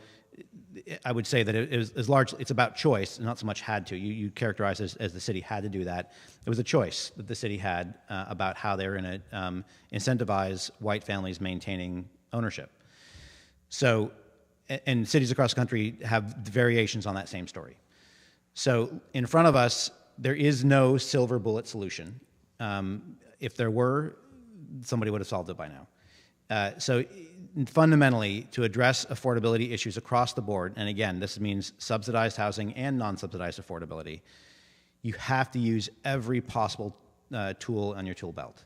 B: I would say that it is largely, it's about choice, not so much had to. You characterize it as the city had to do that. It was a choice that the city had about how they were going to incentivize white families maintaining ownership. So, and cities across the country have variations on that same story. So in front of us, there is no silver bullet solution. If there were, somebody would have solved it by now. So fundamentally, to address affordability issues across the board, and again, this means subsidized housing and non-subsidized affordability, you have to use every possible tool on your tool belt.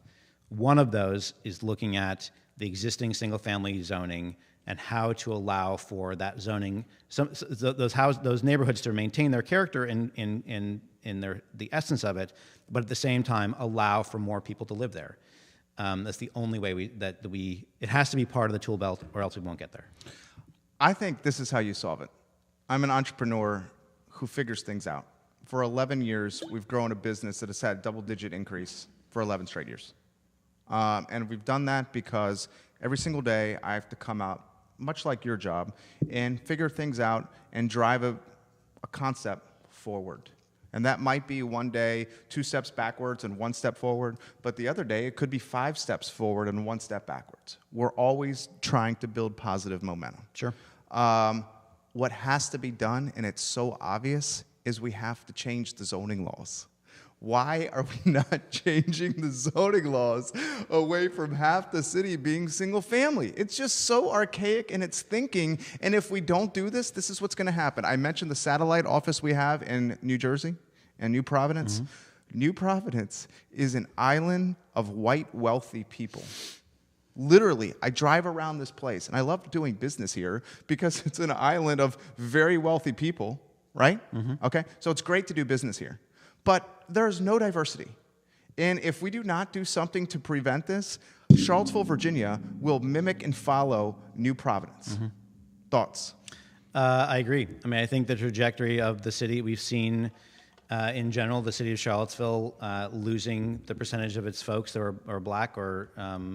B: One of those is looking at the existing single-family zoning and how to allow for that zoning, those neighborhoods to maintain their character in the essence of it, but at the same time allow for more people to live there. That's the only way it has to be part of the tool belt, or else we won't get there.
A: I think this is how you solve it. I'm an entrepreneur who figures things out. For 11 years, we've grown a business that has had double-digit increase for 11 straight years. And we've done that because every single day I have to come out, much like your job, and figure things out and drive a concept forward. And that might be one day 2 steps backwards and 1 step forward, but the other day it could be 5 steps forward and 1 step backwards. We're always trying to build positive momentum.
B: Sure.
A: What has to be done, and it's so obvious, is we have to change the zoning laws. Why are we not changing the zoning laws away from half the city being single family? It's just so archaic in its thinking, and if we don't do this, this is what's going to happen. I mentioned the satellite office we have in New Jersey and New Providence. Mm-hmm. New Providence is an island of white, wealthy people. Literally, I drive around this place, and I love doing business here because it's an island of very wealthy people, right? Mm-hmm. Okay, so it's great to do business here. But there's no diversity. And if we do not do something to prevent this, Charlottesville, Virginia will mimic and follow New Providence. Mm-hmm. Thoughts?
B: I agree. I mean, I think the trajectory of the city, we've seen in general, the city of Charlottesville losing the percentage of its folks that are black or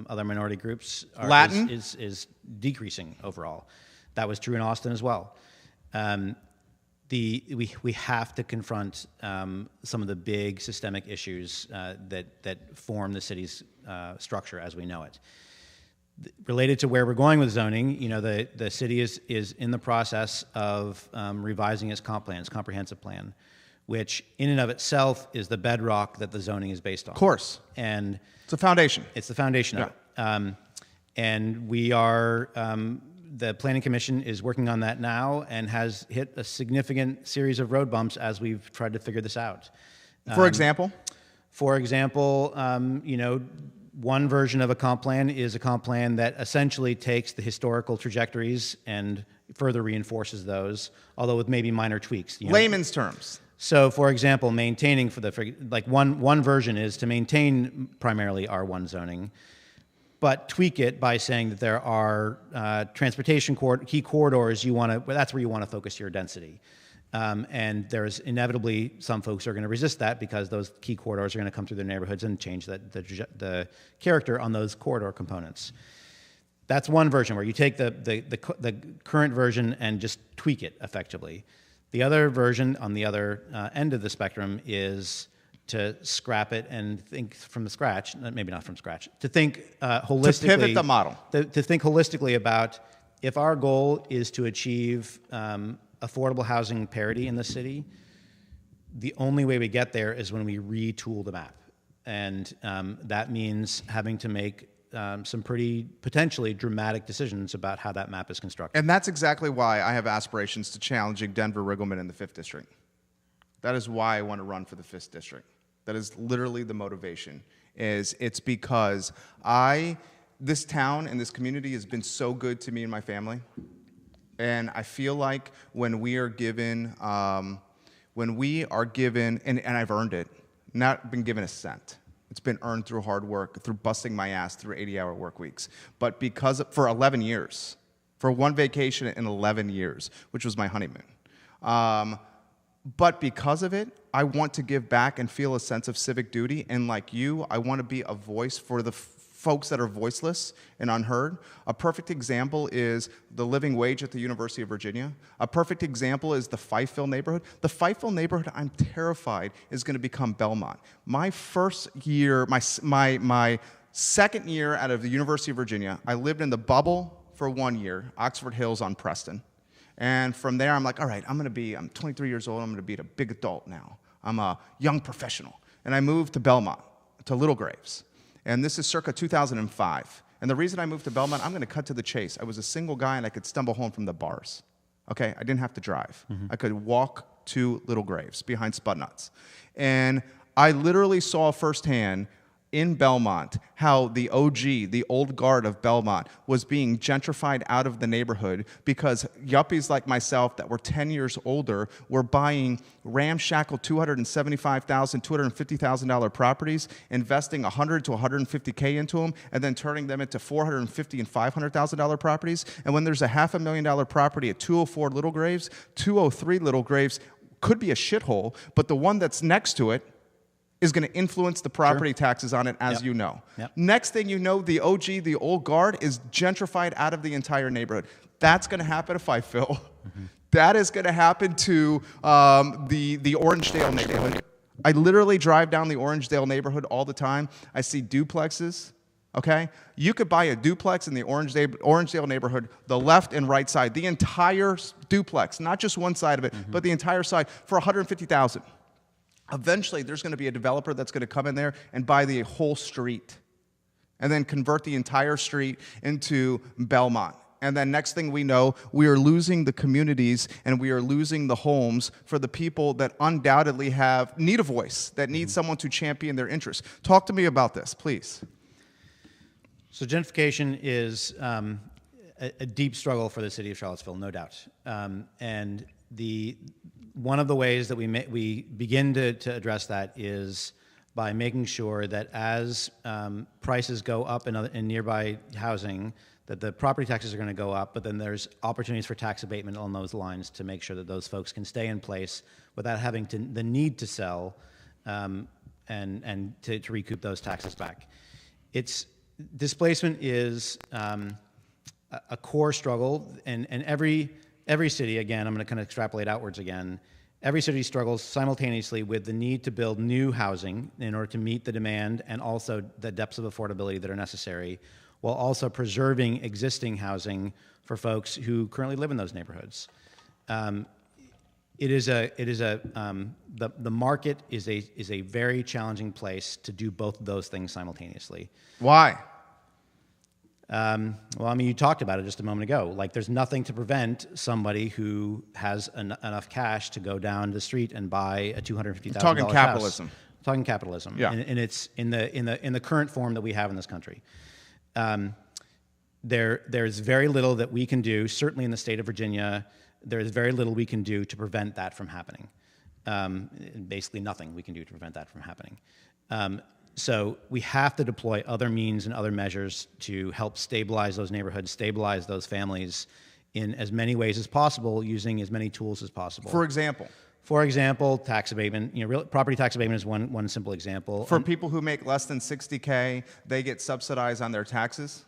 B: other minority groups
A: Latin
B: is decreasing overall. That was true in Austin as well. We have to confront some of the big systemic issues that form the city's structure as we know it. Related to where we're going with zoning, you know, the city is in the process of revising its comp plan, its comprehensive plan, which in and of itself is the bedrock that the zoning is based on.
A: Of course.
B: And
A: it's a foundation.
B: It's the foundation of it. And we are... the Planning Commission is working on that now and has hit a significant series of road bumps as we've tried to figure this out.
A: For example?
B: For example, you know, one version of a comp plan is a comp plan that essentially takes the historical trajectories and further reinforces those, although with maybe minor tweaks. You know?
A: Layman's terms.
B: So, for example, maintaining one version is to maintain primarily R1 zoning, but tweak it by saying that there are transportation key corridors that's where you want to focus your density. And there's inevitably some folks who are going to resist that because those key corridors are going to come through their neighborhoods and change the character on those corridor components. That's one version where you take the current version and just tweak it effectively. The other version on the other end of the spectrum is to scrap it and think from the scratch, maybe not from scratch, to think holistically. To
A: pivot the model.
B: To think holistically about if our goal is to achieve affordable housing parity in the city, the only way we get there is when we retool the map. And that means having to make some pretty potentially dramatic decisions about how that map is constructed.
A: And that's exactly why I have aspirations to challenging Denver Riggleman in the 5th District. That is why I want to run for the 5th District. That is literally the motivation. It's because this town and this community has been so good to me and my family. And I feel like when we are given, and I've earned it, not been given a cent. It's been earned through hard work, through busting my ass through 80-hour work weeks. But for 11 years, for one vacation in 11 years, which was my honeymoon. But because of it, I want to give back and feel a sense of civic duty. And like you, I want to be a voice for the folks that are voiceless and unheard. A perfect example is the living wage at the University of Virginia. A perfect example is the Fifeville neighborhood. The Fifeville neighborhood, I'm terrified, is going to become Belmont. My first year, my second year out of the University of Virginia, I lived in the bubble for 1 year, Oxford Hills on Preston. And from there, I'm like, all right, I'm 23 years old, I'm going to be a big adult now. I'm a young professional. And I moved to Belmont, to Little Graves. And this is circa 2005. And the reason I moved to Belmont, I'm going to cut to the chase. I was a single guy, and I could stumble home from the bars. Okay, I didn't have to drive. Mm-hmm. I could walk to Little Graves behind Spudnuts. And I literally saw firsthand in Belmont how the OG, the old guard of Belmont, was being gentrified out of the neighborhood because yuppies like myself that were 10 years older were buying ramshackle $275,000, $250,000 properties, investing $100 to $150K into them, and then turning them into $450,000 and $500,000 properties. And when there's a $500,000 property at 204 Little Graves, 203 Little Graves could be a shithole, but the one that's next to it is going to influence the property taxes on it, as you know. Yep. Next thing you know, the OG, the old guard, is gentrified out of the entire neighborhood. That's going to happen if I fill. Mm-hmm. That is going to happen to the Orangedale neighborhood. I literally drive down the Orangedale neighborhood all the time. I see duplexes, okay? You could buy a duplex in the Orangedale neighborhood, the left and right side, the entire duplex, not just one side of it, but the entire side for $150,000. Eventually, there's going to be a developer that's going to come in there and buy the whole street and then convert the entire street into Belmont. And then next thing we know, we are losing the communities and we are losing the homes for the people that undoubtedly need a voice, that need someone to champion their interests. Talk to me about this, please.
B: So gentrification is a deep struggle for the city of Charlottesville, no doubt. And one of the ways that we begin to address that is by making sure that as prices go up in nearby housing, that the property taxes are going to go up, but then there's opportunities for tax abatement on those lines to make sure that those folks can stay in place without having the need to sell and to recoup those taxes back. Displacement is a core struggle, and every city, again, I'm going to kind of extrapolate outwards again, every city struggles simultaneously with the need to build new housing in order to meet the demand and also the depths of affordability that are necessary, while also preserving existing housing for folks who currently live in those neighborhoods. The market is a very challenging place to do both of those things simultaneously.
A: Why?
B: Well, I mean, you talked about it just a moment ago. Like, there's nothing to prevent somebody who has enough cash to go down the street and buy a $250,000 house.
A: Talking capitalism.
B: Talking capitalism.
A: Yeah.
B: And it's in the current form that we have in this country. There's very little that we can do, certainly in the state of Virginia, there's very little we can do to prevent that from happening. Basically nothing we can do to prevent that from happening. So we have to deploy other means and other measures to help stabilize those neighborhoods, stabilize those families in as many ways as possible, using as many tools as possible.
A: For example?
B: For example, tax abatement. Property tax abatement is one simple example.
A: For people who make less than $60K, they get subsidized on their taxes?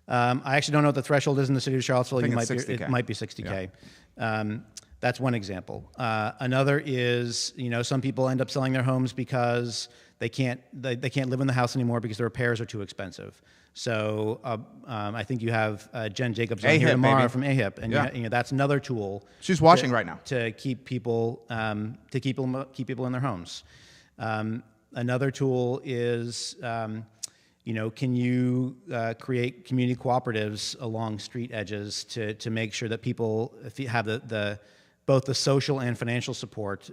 B: I actually don't know what the threshold is in the city of Charlottesville.
A: I think
B: It might be 60K. Yeah. That's one example. Another is, some people end up selling their homes because they can't live in the house anymore because the repairs are too expensive. So I think you have Jen Jacobs on here tomorrow from AHIP, and that's another tool.
A: She's watching right now
B: to keep people in their homes. Another tool is, can you create community cooperatives along street edges to make sure that people have both the social and financial support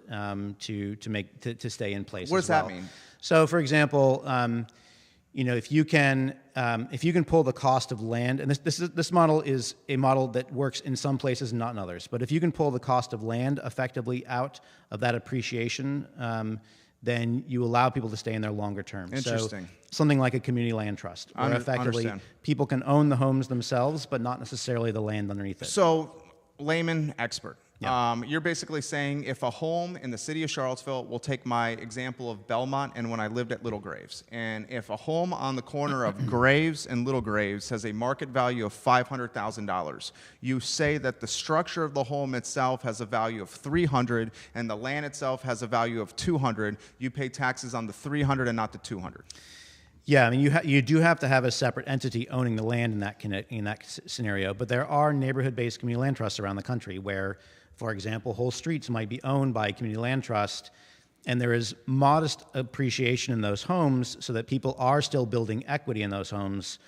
B: to stay in place.
A: What does that mean?
B: So, for example, if you can pull the cost of land, and this model is a model that works in some places and not in others, but if you can pull the cost of land effectively out of that appreciation, then you allow people to stay in there longer term.
A: Interesting.
B: So something like a community land trust, where effectively people can own the homes themselves, but not necessarily the land underneath it.
A: So, layman expert.
B: Yeah.
A: You're basically saying if a home in the city of Charlottesville, we'll take my example of Belmont and when I lived at Little Graves, and if a home on the corner of Graves and Little Graves has a market value of $500,000, you say that the structure of the home itself has a value of $300 and the land itself has a value of $200, you pay taxes on the $300 and not the $200.
B: Yeah, I mean, you do have to have a separate entity owning the land in that scenario, but there are neighborhood-based community land trusts around the country where, for example, whole streets might be owned by a community land trust, and there is modest appreciation in those homes so that people are still building equity in those homes,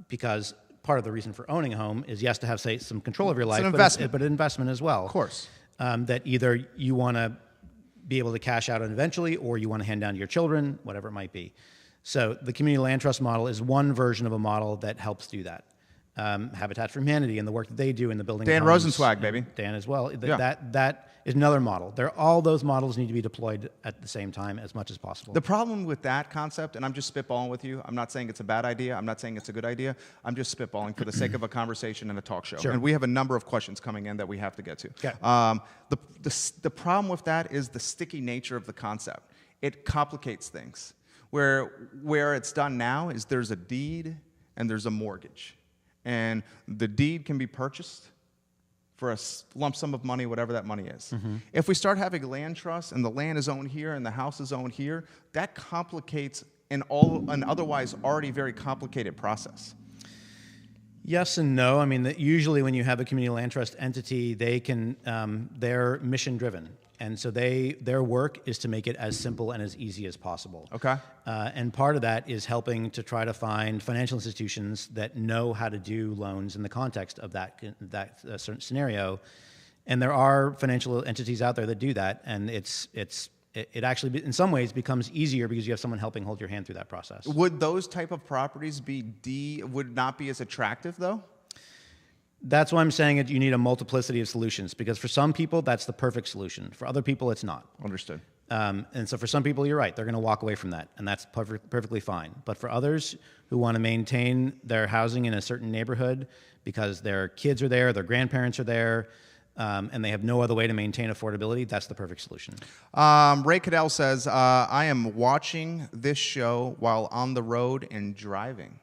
B: because part of the reason for owning a home is, yes, to have, say, some control of your life, but an investment as well.
A: Of course.
B: That either you want to be able to cash out on eventually, or you want to hand down to your children, whatever it might be. So the community land trust model is one version of a model that helps do that. Habitat for Humanity and the work that they do in the building.
A: Dan Rosenzweig, baby.
B: Dan as well. That is another model. All those models need to be deployed at the same time as much as possible.
A: The problem with that concept, and I'm just spitballing with you, I'm not saying it's a bad idea, I'm not saying it's a good idea, I'm just spitballing for the sake of a conversation and a talk show.
B: Sure.
A: And we have a number of questions coming in that we have to get to.
B: Okay.
A: The problem with that is the sticky nature of the concept. It complicates things. Where it's done now is there's a deed and there's a mortgage. And the deed can be purchased for a lump sum of money, whatever that money is. If we start having land trusts and the land is owned here and the house is owned here, that complicates an otherwise already very complicated process.
B: Yes and no. I mean, usually when you have a community land trust entity, they're mission driven. And so their work is to make it as simple and as easy as possible.
A: Okay.
B: And part of that is helping to try to find financial institutions that know how to do loans in the context of that certain scenario. And there are financial entities out there that do that, and it actually, in some ways, becomes easier because you have someone helping hold your hand through that process.
A: Would those type of properties would not be as attractive, though?
B: That's why I'm saying you need a multiplicity of solutions, because for some people, that's the perfect solution. For other people, it's not.
A: Understood.
B: And so for some people, you're right. They're going to walk away from that, and that's perfectly fine. But for others who want to maintain their housing in a certain neighborhood because their kids are there, their grandparents are there, and they have no other way to maintain affordability, that's the perfect solution.
A: Ray Cadell says, I am watching this show while on the road and driving.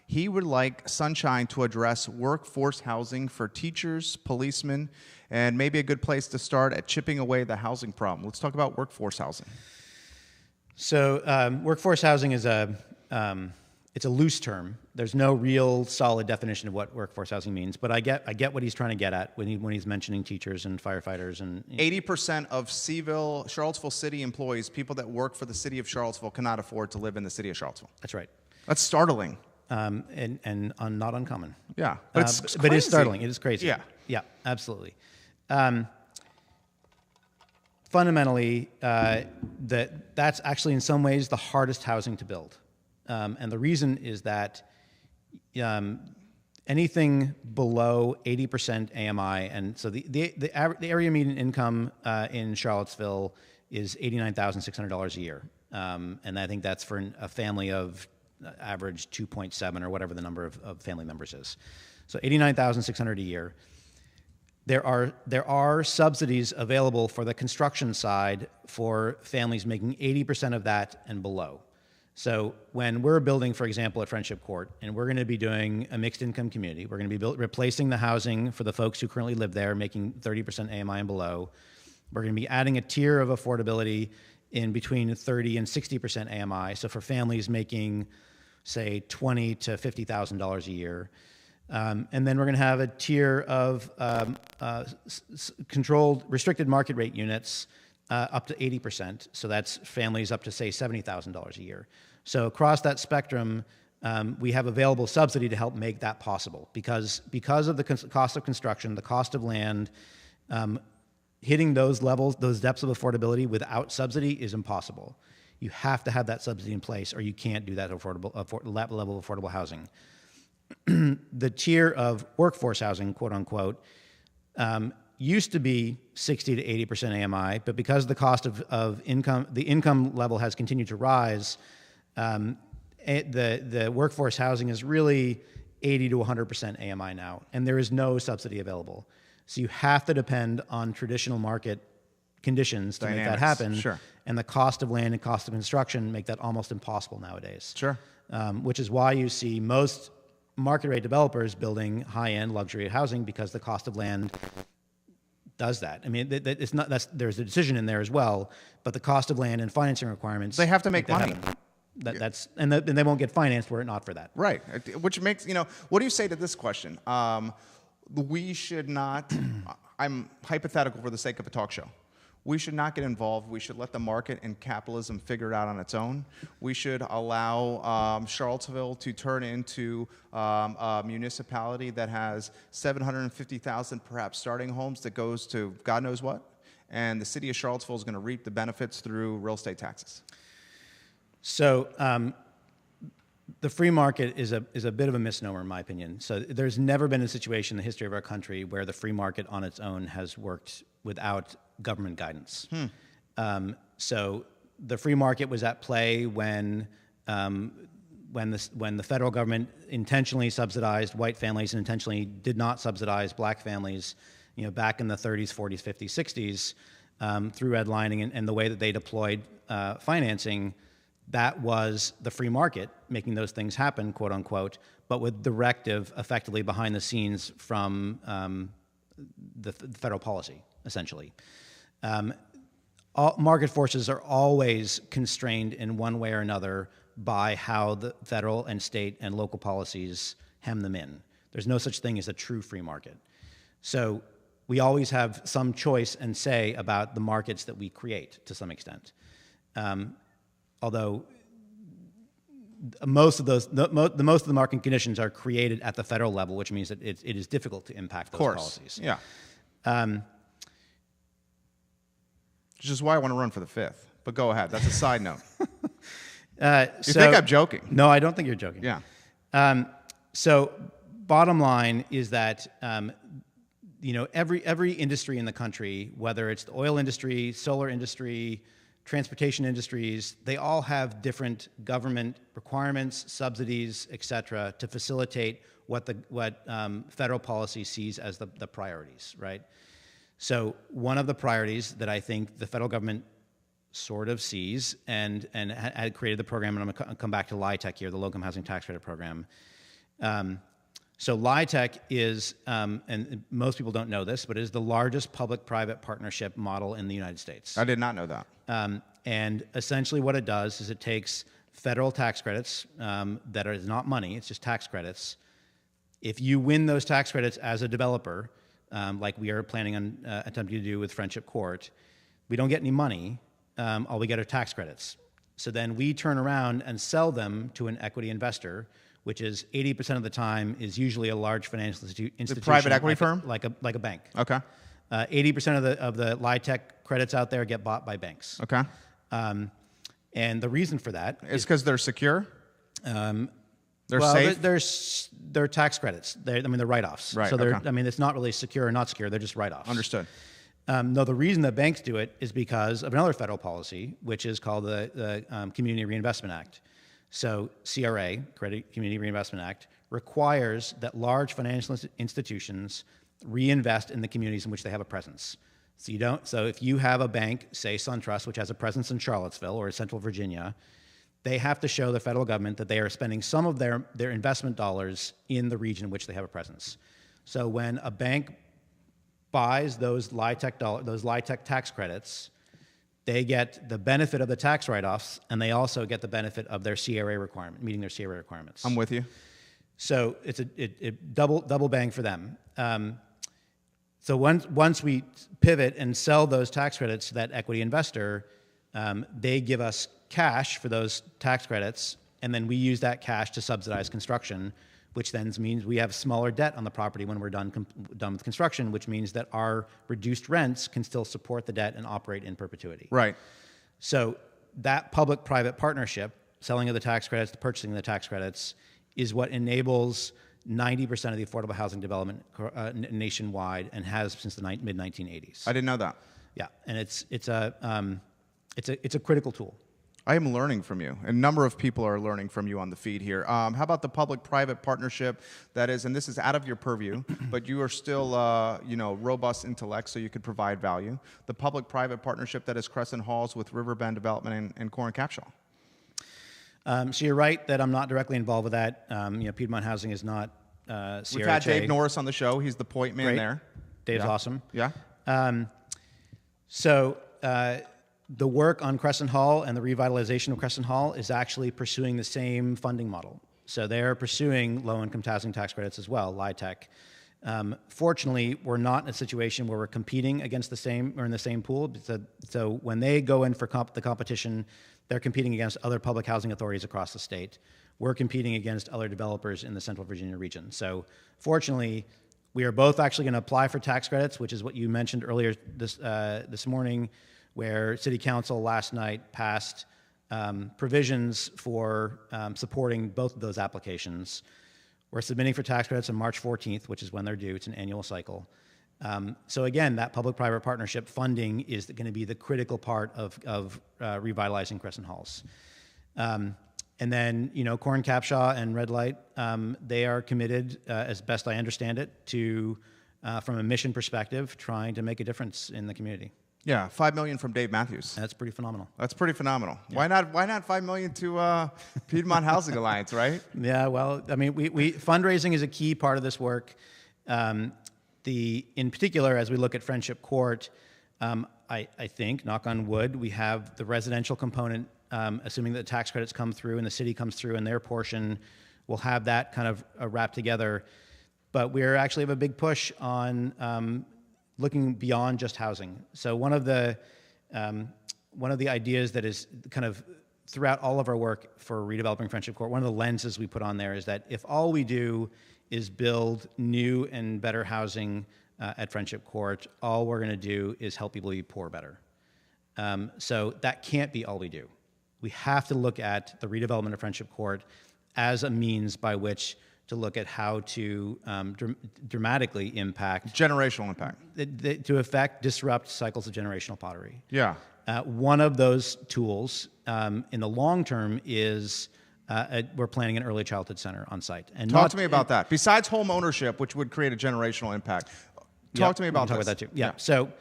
A: He would like Sunshine to address workforce housing for teachers, policemen, and maybe a good place to start at chipping away the housing problem. Let's talk about workforce housing.
B: So workforce housing is it's a loose term. There's no real solid definition of what workforce housing means, but I get what he's trying to get at when he's mentioning teachers and firefighters and
A: 80% of Charlottesville city employees, people that work for the city of Charlottesville, cannot afford to live in the city of Charlottesville.
B: That's right.
A: That's startling.
B: And not uncommon.
A: Yeah, but
B: it is startling. It is crazy.
A: Yeah,
B: absolutely. Fundamentally, that's actually in some ways the hardest housing to build. And the reason is that anything below 80% AMI, and so the area median income in Charlottesville is $89,600 a year, and I think that's for a family of average 2.7 or whatever the number of family members is. So $89,600 a year. There are subsidies available for the construction side for families making 80% of that and below. So when we're building, for example, at Friendship Court, and we're going to be doing a mixed income community, we're going to be replacing the housing for the folks who currently live there, making 30% AMI and below. We're going to be adding a tier of affordability in between 30 and 60% AMI. So for families making, say, $20,000 to $50,000 a year. And then we're going to have a tier of controlled, restricted market rate units up to 80%. So that's families up to, say, $70,000 a year. So across that spectrum, we have available subsidy to help make that possible. Because of the cost of construction, the cost of land, hitting those levels, those depths of affordability without subsidy is impossible. You have to have that subsidy in place, or you can't do that level of affordable housing. The tier of workforce housing, quote unquote, used to be 60 to 80% AMI, but because the cost of income, the income level has continued to rise, the workforce housing is really 80 to 100% AMI now, and there is no subsidy available. So you have to depend on traditional market conditions to make that happen.
A: Sure.
B: And the cost of land and cost of construction make that almost impossible nowadays.
A: Sure.
B: Which is why you see most market rate developers building high-end luxury housing, because the cost of land does that. I mean, it's not, there's a decision in there as well, but the cost of land and financing requirements,
A: they have to make money.
B: And they won't get financed were it not for that.
A: Right. Which makes, what do you say to this question? We should not, I'm hypothetical for the sake of a talk show. We should not get involved. We should let the market and capitalism figure it out on its own. We should allow Charlottesville to turn into a municipality that has 750,000 perhaps starting homes that goes to God knows what. And the city of Charlottesville is going to reap the benefits through real estate taxes.
B: So the free market is a bit of a misnomer in my opinion. So there's never been a situation in the history of our country where the free market on its own has worked without government guidance. So the free market was at play when the federal government intentionally subsidized white families and intentionally did not subsidize black families, back in the 30s, 40s, 50s, 60s, through redlining and the way that they deployed financing. That was the free market making those things happen, quote unquote, but with directive effectively behind the scenes from the federal policy, essentially. All market forces are always constrained in one way or another by how the federal and state and local policies hem them in. There's no such thing as a true free market. So we always have some choice and say about the markets that we create to some extent. Although most of the market conditions are created at the federal level, which means that it is difficult to impact those policies.
A: Yeah. Which is why I want to run for the 5th. But go ahead. That's a side note. You think I'm joking?
B: No, I don't think you're joking.
A: Yeah.
B: So bottom line is that every industry in the country, whether it's the oil industry, solar industry, transportation industries, they all have different government requirements, subsidies, et cetera, to facilitate what federal policy sees as the priorities, right? So one of the priorities that I think the federal government sort of sees and had created the program, and I'm going to come back to LIHTC here, the Low-Income Housing Tax Credit Program. So LIHTC is, and most people don't know this, but it is the largest public-private partnership model in the United States.
A: I did not know that.
B: And essentially what it does is it takes federal tax credits that is not money, it's just tax credits. If you win those tax credits as a developer, like we are planning on attempting to do with Friendship Court, we don't get any money. All we get are tax credits. So then we turn around and sell them to an equity investor, which is 80% of the time is usually a large financial institution.
A: A private equity firm?
B: Like a bank.
A: Okay.
B: 80% of the LIHTC credits out there get bought by banks.
A: Okay.
B: And the reason for that
A: is because they're secure? They're safe?
B: They're tax credits. They're write-offs.
A: Right,
B: So
A: okay.
B: it's not really secure or not secure. They're just write-offs.
A: Understood.
B: No, the reason that banks do it is because of another federal policy, which is called the Community Reinvestment Act. So CRA, Credit Community Reinvestment Act, requires that large financial institutions reinvest in the communities in which they have a presence. So if you have a bank, say SunTrust, which has a presence in Charlottesville or Central Virginia, they have to show the federal government that they are spending some of their investment dollars in the region in which they have a presence. So when a bank buys those LIHTC tax credits, they get the benefit of the tax write-offs, and they also get the benefit of their CRA requirement, meeting their CRA requirements.
A: I'm with you.
B: So it's a double bang for them. So once we pivot and sell those tax credits to that equity investor, they give us cash for those tax credits, and then we use that cash to subsidize construction, which then means we have smaller debt on the property when we're done with construction, which means that our reduced rents can still support the debt and operate in perpetuity.
A: Right.
B: So that public-private partnership, selling of the tax credits, the purchasing of the tax credits, is what enables 90% of the affordable housing development nationwide, and has since the mid-1980s.
A: I didn't know that.
B: Yeah, and it's a critical tool.
A: I am learning from you. A number of people are learning from you on the feed here. How about the public-private partnership that is, and this is out of your purview, but you are still, robust intellect, so you could provide value. The public-private partnership that is Crescent Halls with Riverbend Development and Core and Capshaw.
B: So you're right that I'm not directly involved with that. Piedmont Housing is not CRHA.
A: We've had Dave Norris on the show. He's the point man. Great. There.
B: Dave's awesome.
A: Yeah.
B: The work on Crescent Hall and the revitalization of Crescent Hall is actually pursuing the same funding model. So they're pursuing low-income housing tax credits as well, LIHTC. Fortunately, we're not in a situation where we're competing against the same or in the same pool. So when they go in for the competition, they're competing against other public housing authorities across the state. We're competing against other developers in the Central Virginia region. So fortunately, we are both actually going to apply for tax credits, which is what you mentioned earlier this morning, where City Council last night passed provisions for supporting both of those applications. We're submitting for tax credits on March 14th, which is when they're due. It's an annual cycle. So again, that public-private partnership funding is going to be the critical part of revitalizing Crescent Halls. And then, Core and Capshaw and Red Light, they are committed, as best I understand it, to, from a mission perspective, trying to make a difference in the community.
A: Yeah, $5 million from Dave Matthews.
B: That's pretty phenomenal.
A: That's pretty phenomenal. Yeah. Why not $5 million to Piedmont Housing Alliance, right?
B: Yeah, well, we fundraising is a key part of this work. In particular, as we look at Friendship Court, I think, knock on wood, we have the residential component, assuming that the tax credits come through and the city comes through and their portion, we'll have that kind of wrapped together. But we actually have a big push on looking beyond just housing. So one of the ideas that is kind of throughout all of our work for redeveloping Friendship Court, one of the lenses we put on there is that if all we do is build new and better housing at Friendship Court, all we're going to do is help people be poor better. So that can't be all we do. We have to look at the redevelopment of Friendship Court as a means by which to look at how to dramatically impact...
A: Generational impact.
B: To disrupt cycles of generational poverty.
A: Yeah.
B: One of those tools in the long term is we're planning an early childhood center on site. And
A: talk to me about that. Besides home ownership, which would create a generational impact, talk to me about
B: that. Talk about that too. Yeah. So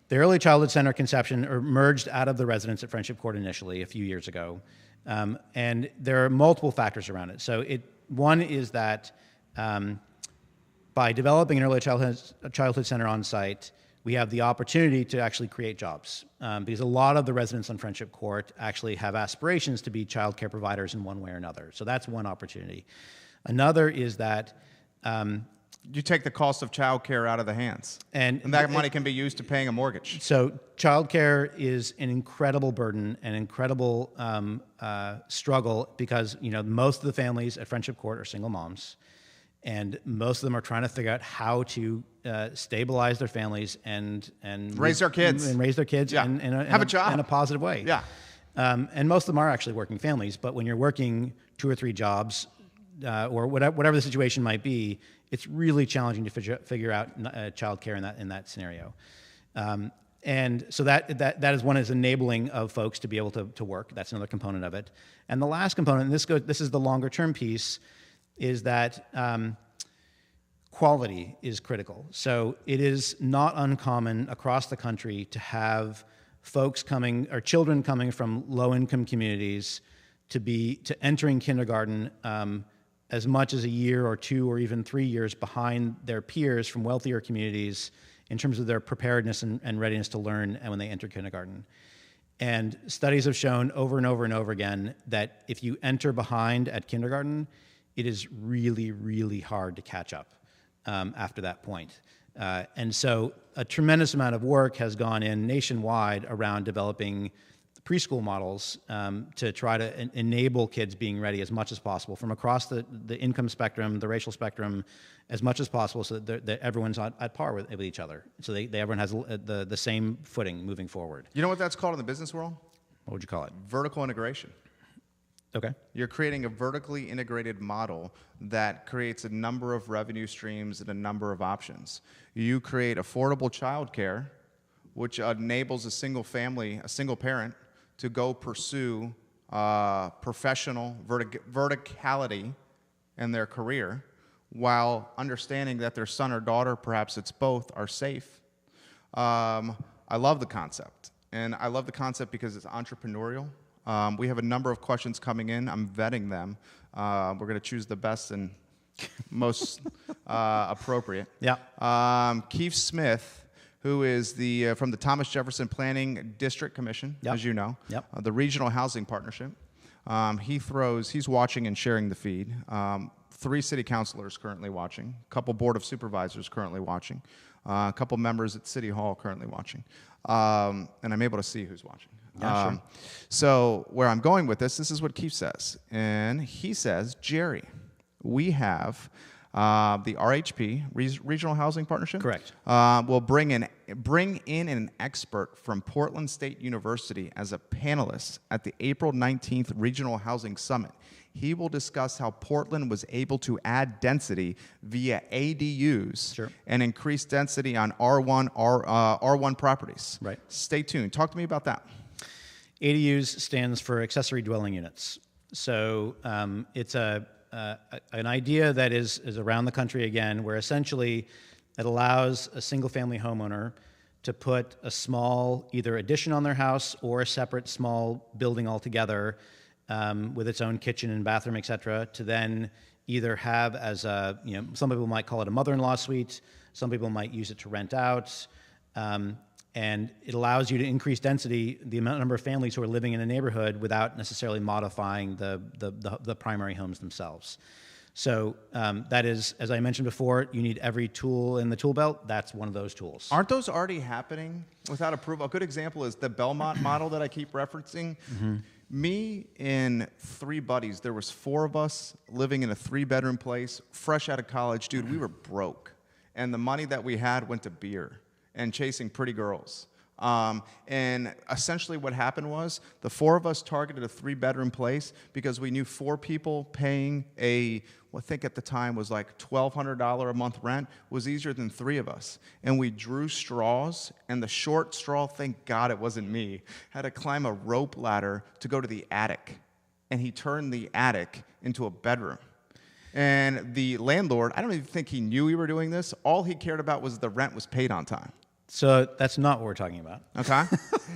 B: the early childhood center conception emerged out of the residents at Friendship Court initially a few years ago, and there are multiple factors around it. So one is that by developing an early childhood center on site, we have the opportunity to actually create jobs because a lot of the residents on Friendship Court actually have aspirations to be child care providers in one way or another. So that's one opportunity. Another is that
A: you take the cost of child care out of the hands, and that money can be used to paying a mortgage.
B: So child care is an incredible burden, an incredible struggle because most of the families at Friendship Court are single moms. And most of them are trying to figure out how to stabilize their families and
A: raise their kids
B: in
A: have a job
B: in a positive way.
A: Yeah.
B: And most of them are actually working families. But when you're working 2 or 3 jobs or whatever the situation might be, it's really challenging to figure out child care in that scenario. And so that is one is enabling of folks to be able to work. That's another component of it. And the last component, and this is the longer term piece, is that quality is critical. So it is not uncommon across the country to have folks children coming from low-income communities to entering kindergarten as much as a year or 2 or even 3 years behind their peers from wealthier communities in terms of their preparedness and readiness to learn and when they enter kindergarten. And studies have shown over and over and over again that if you enter behind at kindergarten, it is really, really hard to catch up after that point. And so a tremendous amount of work has gone in nationwide around developing preschool models to try to enable kids being ready as much as possible from across the income spectrum, the racial spectrum, as much as possible so that everyone's at par with each other. So everyone has the same footing moving forward.
A: You know what that's called in the business world?
B: What would you call it?
A: Vertical integration.
B: Okay.
A: You're creating a vertically integrated model that creates a number of revenue streams and a number of options. You create affordable childcare, which enables a single parent, to go pursue professional verticality in their career while understanding that their son or daughter, perhaps it's both, are safe. I love the concept. And I love the concept because it's entrepreneurial. We have a number of questions coming in. I'm vetting them. We're going to choose the best and most appropriate.
B: Yeah.
A: Keith Smith, who is from the Thomas Jefferson Planning District Commission, as you know, the Regional Housing Partnership. He's watching and sharing the feed. 3 city councilors currently watching, a couple board of supervisors currently watching, a couple members at City Hall currently watching, and I'm able to see who's watching.
B: Yeah, sure.
A: So where I'm going with this is what Keith says. And he says, Jerry, we have the RHP, Regional Housing Partnership.
B: Correct.
A: Will bring in an expert from Portland State University as a panelist at the April 19th Regional Housing Summit. He will discuss how Portland was able to add density via ADUs and increase density on R1 properties.
B: Right.
A: Stay tuned. Talk to me about that.
B: ADUs stands for accessory dwelling units. So it's an idea that is around the country again, where essentially it allows a single-family homeowner to put a small either addition on their house or a separate small building altogether with its own kitchen and bathroom, et cetera, to then either have as some people might call it a mother-in-law suite. Some people might use it to rent out. And it allows you to increase density, the number of families who are living in a neighborhood without necessarily modifying the primary homes themselves. So that is, as I mentioned before, you need every tool in the tool belt. That's one of those tools.
A: Aren't those already happening without approval? A good example is the Belmont model that I keep referencing. Mm-hmm. Me and 3 buddies, there was 4 of us living in a 3-bedroom place, fresh out of college. Dude, we were broke. And the money that we had went to beer and chasing pretty girls. And essentially what happened was the 4 of us targeted a 3-bedroom place because we knew 4 people paying I think at the time was like $1,200 a month rent was easier than 3 of us. And we drew straws, and the short straw, thank God it wasn't me, had to climb a rope ladder to go to the attic. And he turned the attic into a bedroom. And the landlord, I don't even think he knew we were doing this. All he cared about was the rent was paid on time.
B: So that's not what we're talking about.
A: Okay.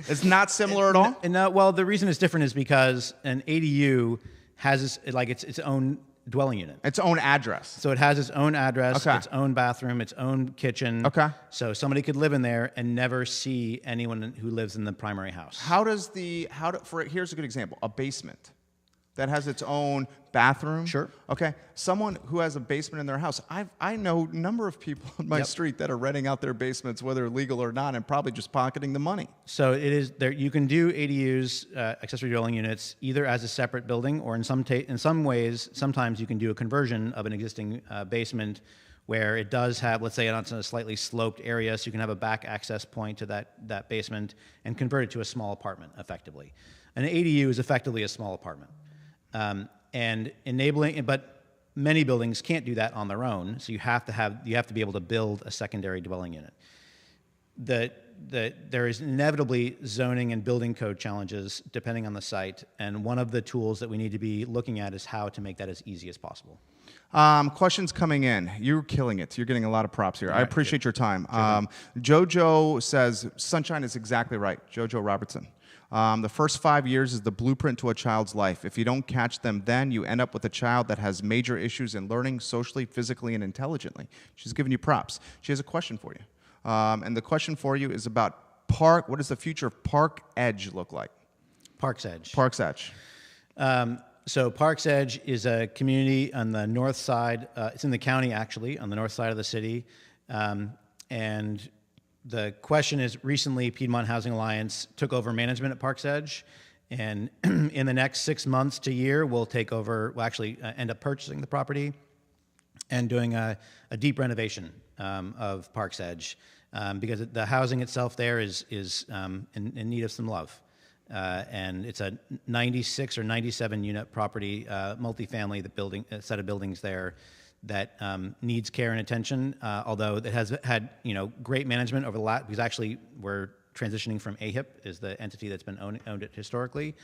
A: It's not similar at all?
B: No, well, the reason it's different is because an ADU has its own dwelling unit.
A: Its own address.
B: So it has its own address, its own bathroom, its own kitchen.
A: Okay.
B: So somebody could live in there and never see anyone who lives in the primary house.
A: Here's a good example, a basement that has its own bathroom.
B: Sure.
A: Okay. Someone who has a basement in their house. I know a number of people on my street that are renting out their basements, whether legal or not, and probably just pocketing the money.
B: So it is there. You can do ADUs, accessory dwelling units, either as a separate building, or in some ways, sometimes you can do a conversion of an existing basement, where it does have, let's say, it's in a slightly sloped area, so you can have a back access point to that basement and convert it to a small apartment, effectively. An ADU is effectively a small apartment. But many buildings can't do that on their own, so you have to be able to build a secondary dwelling unit. There is inevitably zoning and building code challenges depending on the site, and one of the tools that we need to be looking at is how to make that as easy as possible.
A: Questions coming in. You're killing it. You're getting a lot of props here.
B: All
A: I
B: right,
A: appreciate
B: good.
A: your time. Jojo says, Sunshine is exactly right. Jojo Robertson. The first 5 years is the blueprint to a child's life. If you don't catch them then, you end up with a child that has major issues in learning socially, physically, and intelligently. She's giving you props. She has a question for you. And the question for you is about what does the future of Park Edge look like?
B: Park's Edge.
A: Park's Edge.
B: So Park's Edge is a community on the north side. It's in the county, actually, on the north side of the city. And the question is, recently Piedmont Housing Alliance took over management at Park's Edge, and in the next 6 months to a year, we'll end up purchasing the property and doing a deep renovation of Park's Edge, because the housing itself there is in need of some love. And it's a 96 or 97 unit property, multifamily, a set of buildings there that needs care and attention, although it has had great management over the last, because actually we're transitioning from AHIP, is the entity that's been owned it historically.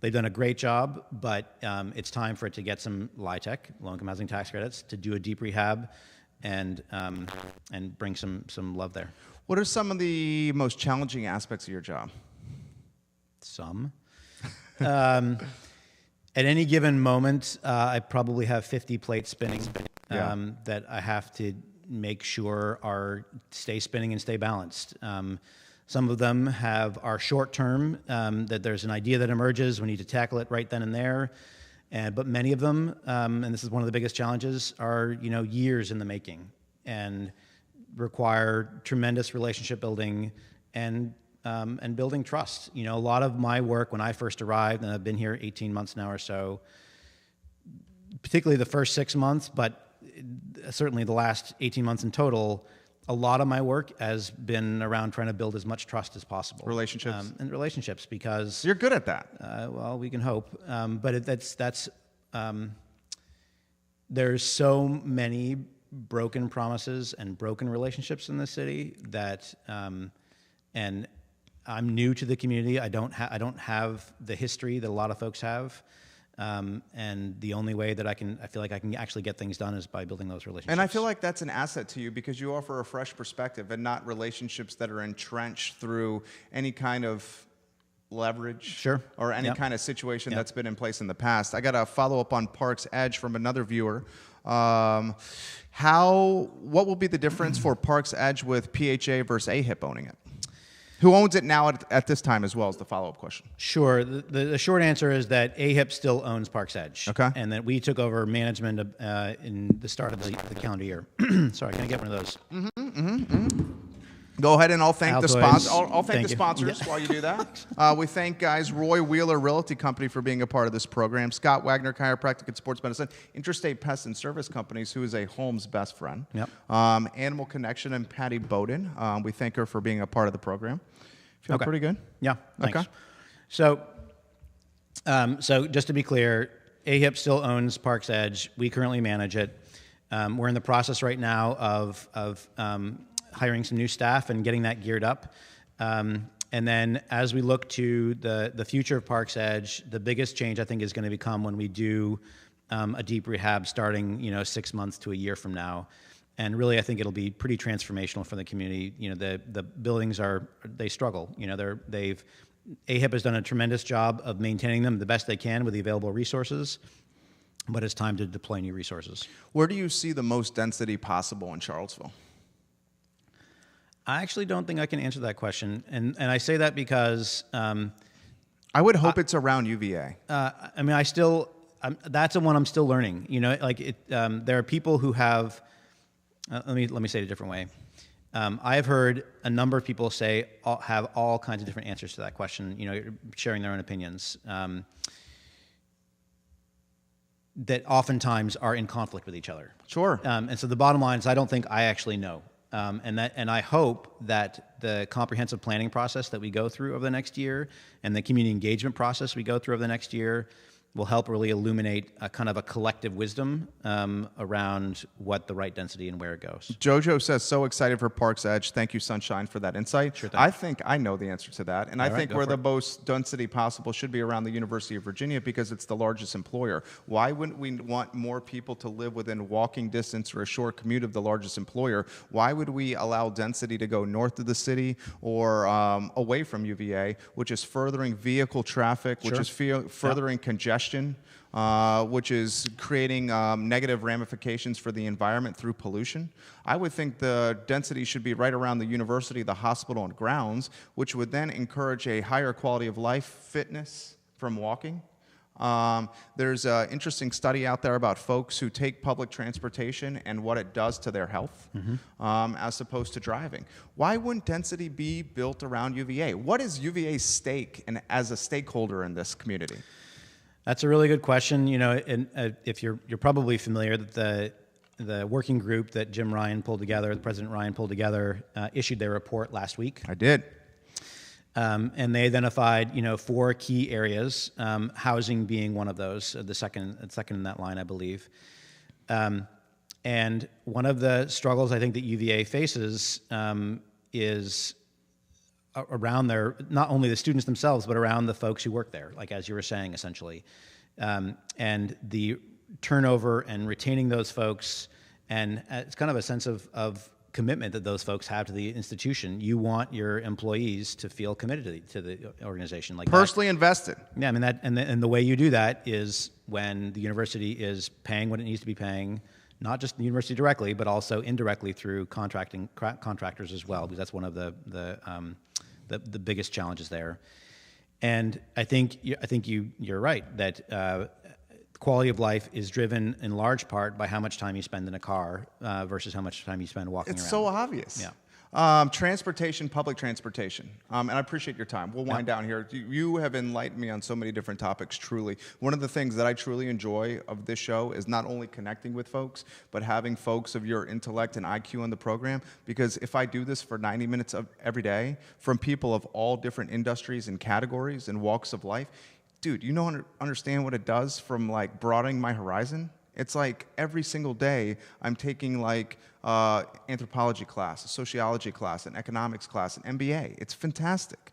B: They've done a great job, but it's time for it to get some LIHTC, low-income housing tax credits, to do a deep rehab and bring some love there.
A: What are some of the most challenging aspects of your job?
B: Some. At any given moment, I probably have 50 plates spinning that I have to make sure stay spinning and stay balanced. Some of them are short term, that there's an idea that emerges, we need to tackle it right then and there. But many of them, and this is one of the biggest challenges, are years in the making and require tremendous relationship building and building trust. A lot of my work when I first arrived, and I've been here 18 months now or so, particularly the first 6 months, but certainly the last 18 months in total, a lot of my work has been around trying to build as much trust as possible.
A: Relationships.
B: And relationships, because...
A: You're good at that.
B: Well, we can hope. But there's so many broken promises and broken relationships in the city that... and I'm new to the community. I don't have the history that a lot of folks have, and the only way that I feel like I can actually get things done is by building those relationships.
A: And I feel like that's an asset to you because you offer a fresh perspective and not relationships that are entrenched through any kind of leverage
B: Sure.
A: or any
B: Yep.
A: kind of situation
B: Yep.
A: that's been in place in the past. I got a follow-up on Parks Edge from another viewer. What will be the difference for Parks Edge with PHA versus AHIP owning it? Who owns it now at this time as well is the follow-up question.
B: Sure. The short answer is that AHIP still owns Parks Edge.
A: Okay.
B: And that we took over management in the start of the calendar year. Sorry, can I get one of those?
A: Go ahead and I'll thank the
B: Altoids.
A: sponsors. I'll thank
B: Thank
A: the
B: you.
A: sponsors
B: Yeah.
A: while you do that. We thank guys Roy Wheeler Realty Co for being a part of this program. Scott Wagner Chiropractic and Sports Medicine, Intrastate Pest and Service Companies, who is a home's best friend.
B: Yep.
A: Animal Connection and Patty Boden. We thank her for being a part of the program. Feel
B: Okay.
A: pretty good?
B: Yeah. Thanks.
A: Okay.
B: So just to be clear, AHIP still owns Parks Edge. We currently manage it. We're in the process right now of hiring some new staff and getting that geared up. And then as we look to the future of Parks Edge, the biggest change I think is going to become when we do a deep rehab starting 6 months to a year from now. And really, I think it'll be pretty transformational for the community. The buildings they struggle. AHIP has done a tremendous job of maintaining them the best they can with the available resources, but it's time to deploy new resources.
A: Where do you see the most density possible in Charlottesville?
B: I actually don't think I can answer that question, and I say that because
A: I would hope it's around UVA.
B: I mean, that's the one I'm still learning. There are people who have. Let me say it a different way. I have heard a number of people have all kinds of different answers to that question. Sharing their own opinions that oftentimes are in conflict with each other.
A: Sure.
B: And so the bottom line is, I don't think I actually know. And I hope that the comprehensive planning process that we go through over the next year and the community engagement process we go through over the next year will help really illuminate a kind of a collective wisdom around what the right density and where it goes.
A: Jojo says, so excited for Parks Edge. Thank you, Sunshine, for that insight.
B: Sure thing.
A: I think I know the answer to that. And I
B: All right,
A: think
B: go
A: where
B: for
A: the
B: it.
A: most density possible should be around the University of Virginia because it's the largest employer. Why wouldn't we want more people to live within walking distance or a short commute of the largest employer? Why would we allow density to go north of the city or away from UVA, which is furthering vehicle traffic, which
B: Sure.
A: is furthering congestion? Which is creating negative ramifications for the environment through pollution. I would think the density should be right around the university, the hospital, and grounds, which would then encourage a higher quality of life, fitness from walking. There's an interesting study out there about folks who take public transportation and what it does to their health as opposed to driving. Why wouldn't density be built around UVA? What is UVA's stake as a stakeholder in this community?
B: That's a really good question. And if you're probably familiar that the working group that President Ryan pulled together, issued their report last week.
A: I did.
B: And they identified, 4 key areas, housing being one of those, the second in that line, I believe. And one of the struggles I think that UVA faces is around not only the students themselves, but around the folks who work there, like as you were saying, essentially. And the turnover and retaining those folks, and it's kind of a sense of commitment that those folks have to the institution. You want your employees to feel committed to the organization, like
A: Personally invested.
B: Yeah, I mean and the way you do that is when the university is paying what it needs to be paying, not just the university directly, but also indirectly through contractors as well, because that's one of the biggest challenges there. And I think you're right that quality of life is driven in large part by how much time you spend in a car versus how much time you spend walking around.
A: It's so obvious.
B: Yeah.
A: Transportation, public transportation. And I appreciate your time. We'll wind down here. You have enlightened me on so many different topics, truly. One of the things that I truly enjoy of this show is not only connecting with folks, but having folks of your intellect and IQ on the program. Because if I do this for 90 minutes every day from people of all different industries and categories and walks of life, dude, you understand what it does from like broadening my horizon? It's like every single day I'm taking like anthropology class, a sociology class, an economics class, an MBA. It's fantastic.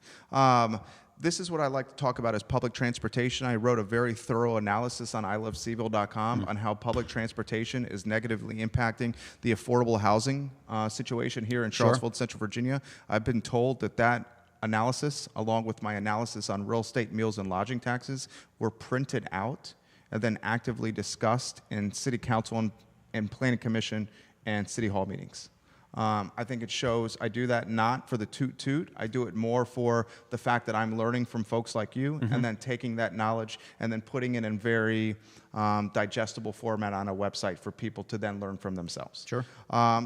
A: This is what I like to talk about as public transportation. I wrote a very thorough analysis on ilovecville.com on how public transportation is negatively impacting the affordable housing situation here in Charlottesville, Central Virginia. I've been told that analysis, along with my analysis on real estate, meals, and lodging taxes, were printed out and then actively discussed in City Council and Planning Commission and City Hall meetings. I think it shows I do that not for the toot. I do it more for the fact that I'm learning from folks like you, and then taking that knowledge and then putting it in very digestible format on a website for people to then learn from themselves.
B: Sure.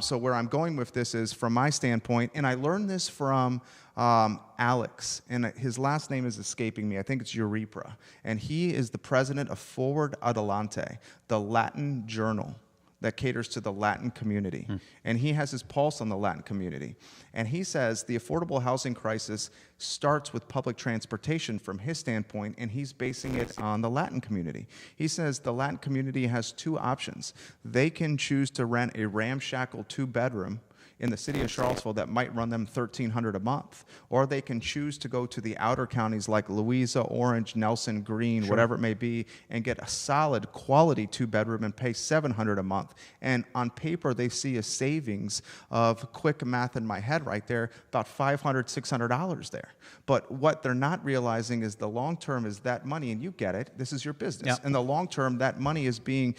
A: So where I'm going with this is from my standpoint, and I learned this from Alex, and his last name is escaping me. I think it's Eurepra. And he is the president of Forward Adelante, the Latin journal that caters to the Latin community. And he has his pulse on the Latin community. And he says the affordable housing crisis starts with public transportation from his standpoint, and he's basing it on the Latin community. He says the Latin community has two options. They can choose to rent a ramshackle 2-bedroom in the city of Charlottesville that might run them $1,300 a month, or they can choose to go to the outer counties like Louisa, Orange, Nelson, Greene, whatever it may be, and get a solid quality 2-bedroom and pay $700 a month. And on paper, they see a savings of, quick math in my head right there, about $500, $600 there. But what they're not realizing is the long term is that money, and you get it, this is your business. In the long term, that money is being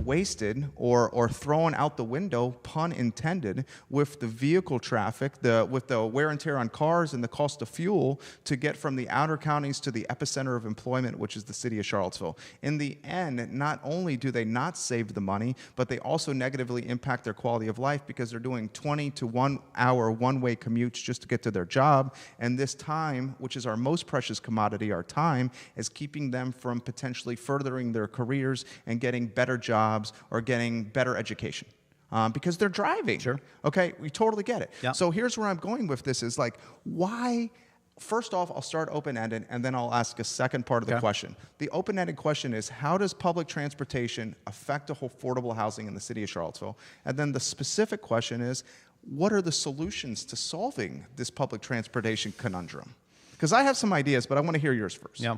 A: wasted or thrown out the window, pun intended, with the vehicle traffic, with the wear and tear on cars and the cost of fuel to get from the outer counties to the epicenter of employment, which is the city of Charlottesville. In the end, not only do they not save the money, but they also negatively impact their quality of life because they're doing 20 to 1 hour one-way commutes just to get to their job. And this time, which is our most precious commodity, our time, is keeping them from potentially furthering their careers and getting better jobs or getting better education because they're driving.
B: Sure.
A: Okay, we totally get it.
B: Yeah.
A: So here's where I'm going with this is like, why? First off, I'll start open-ended, and then I'll ask a second part of the question. The open-ended question is, how does public transportation affect affordable housing in the city of Charlottesville? And then the specific question is, what are the solutions to solving this public transportation conundrum? Because I have some ideas, but I want to hear yours first.
B: Yeah.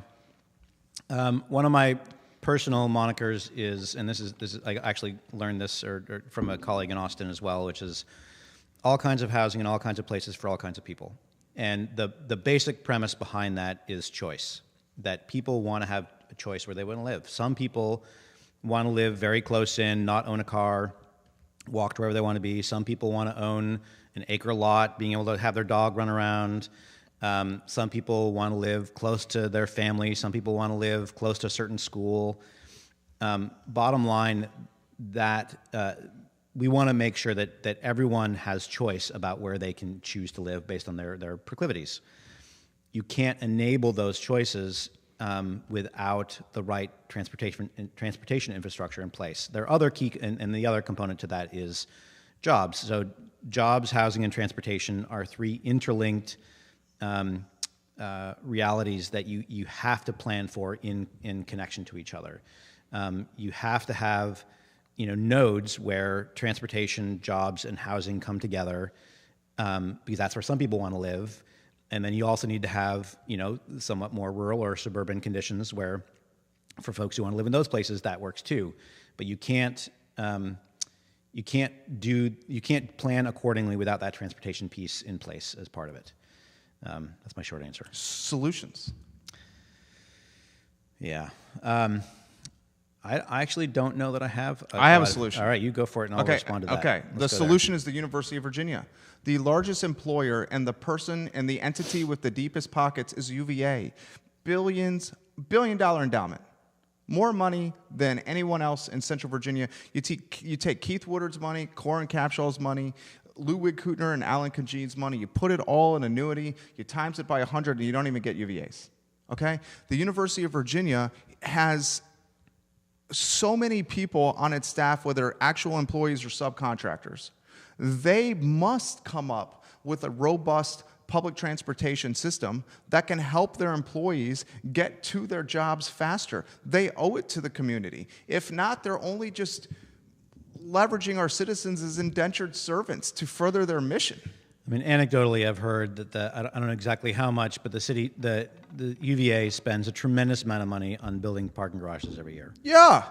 B: One of my personal monikers is, and this is I actually learned this or from a colleague in Austin as well, which is all kinds of housing in all kinds of places for all kinds of people. And the basic premise behind that is choice, that people want to have a choice where they want to live. Some people want to live very close in, not own a car, walk to wherever they want to be. Some people want to own an acre lot, being able to have their dog run around. Some people want to live close to their family. Some people want to live close to a certain school. Bottom line, that we want to make sure that everyone has choice about where they can choose to live based on their proclivities. You can't enable those choices without the right transportation infrastructure in place. There are other key, and the other component to that is jobs. So jobs, housing, and transportation are three interlinked realities that you have to plan for in connection to each other. You have to have nodes where transportation, jobs, and housing come together because that's where some people want to live. And then you also need to have somewhat more rural or suburban conditions where for folks who want to live in those places that works too. But you can't plan accordingly without that transportation piece in place as part of it. That's my short answer.
A: Solutions.
B: Yeah. I actually don't know that I have.
A: I have a solution.
B: All right, you go for it, and I'll respond to that.
A: Okay. The solution is the University of Virginia. The largest employer and the person and the entity with the deepest pockets is UVA. $1 billion endowment. More money than anyone else in Central Virginia. You take Keith Woodard's money, Corin Capshaw's money, Lou Wig-Kootner and Alan Kajine's money, you put it all in annuity, you times it by 100, and you don't even get UVAs, okay? The University of Virginia has so many people on its staff, whether actual employees or subcontractors. They must come up with a robust public transportation system that can help their employees get to their jobs faster. They owe it to the community. If not, they're only just leveraging our citizens as indentured servants to further their mission.
B: I mean, anecdotally, I've heard that I don't know exactly how much, but the the UVA spends a tremendous amount of money on building parking garages every year.
A: Yeah.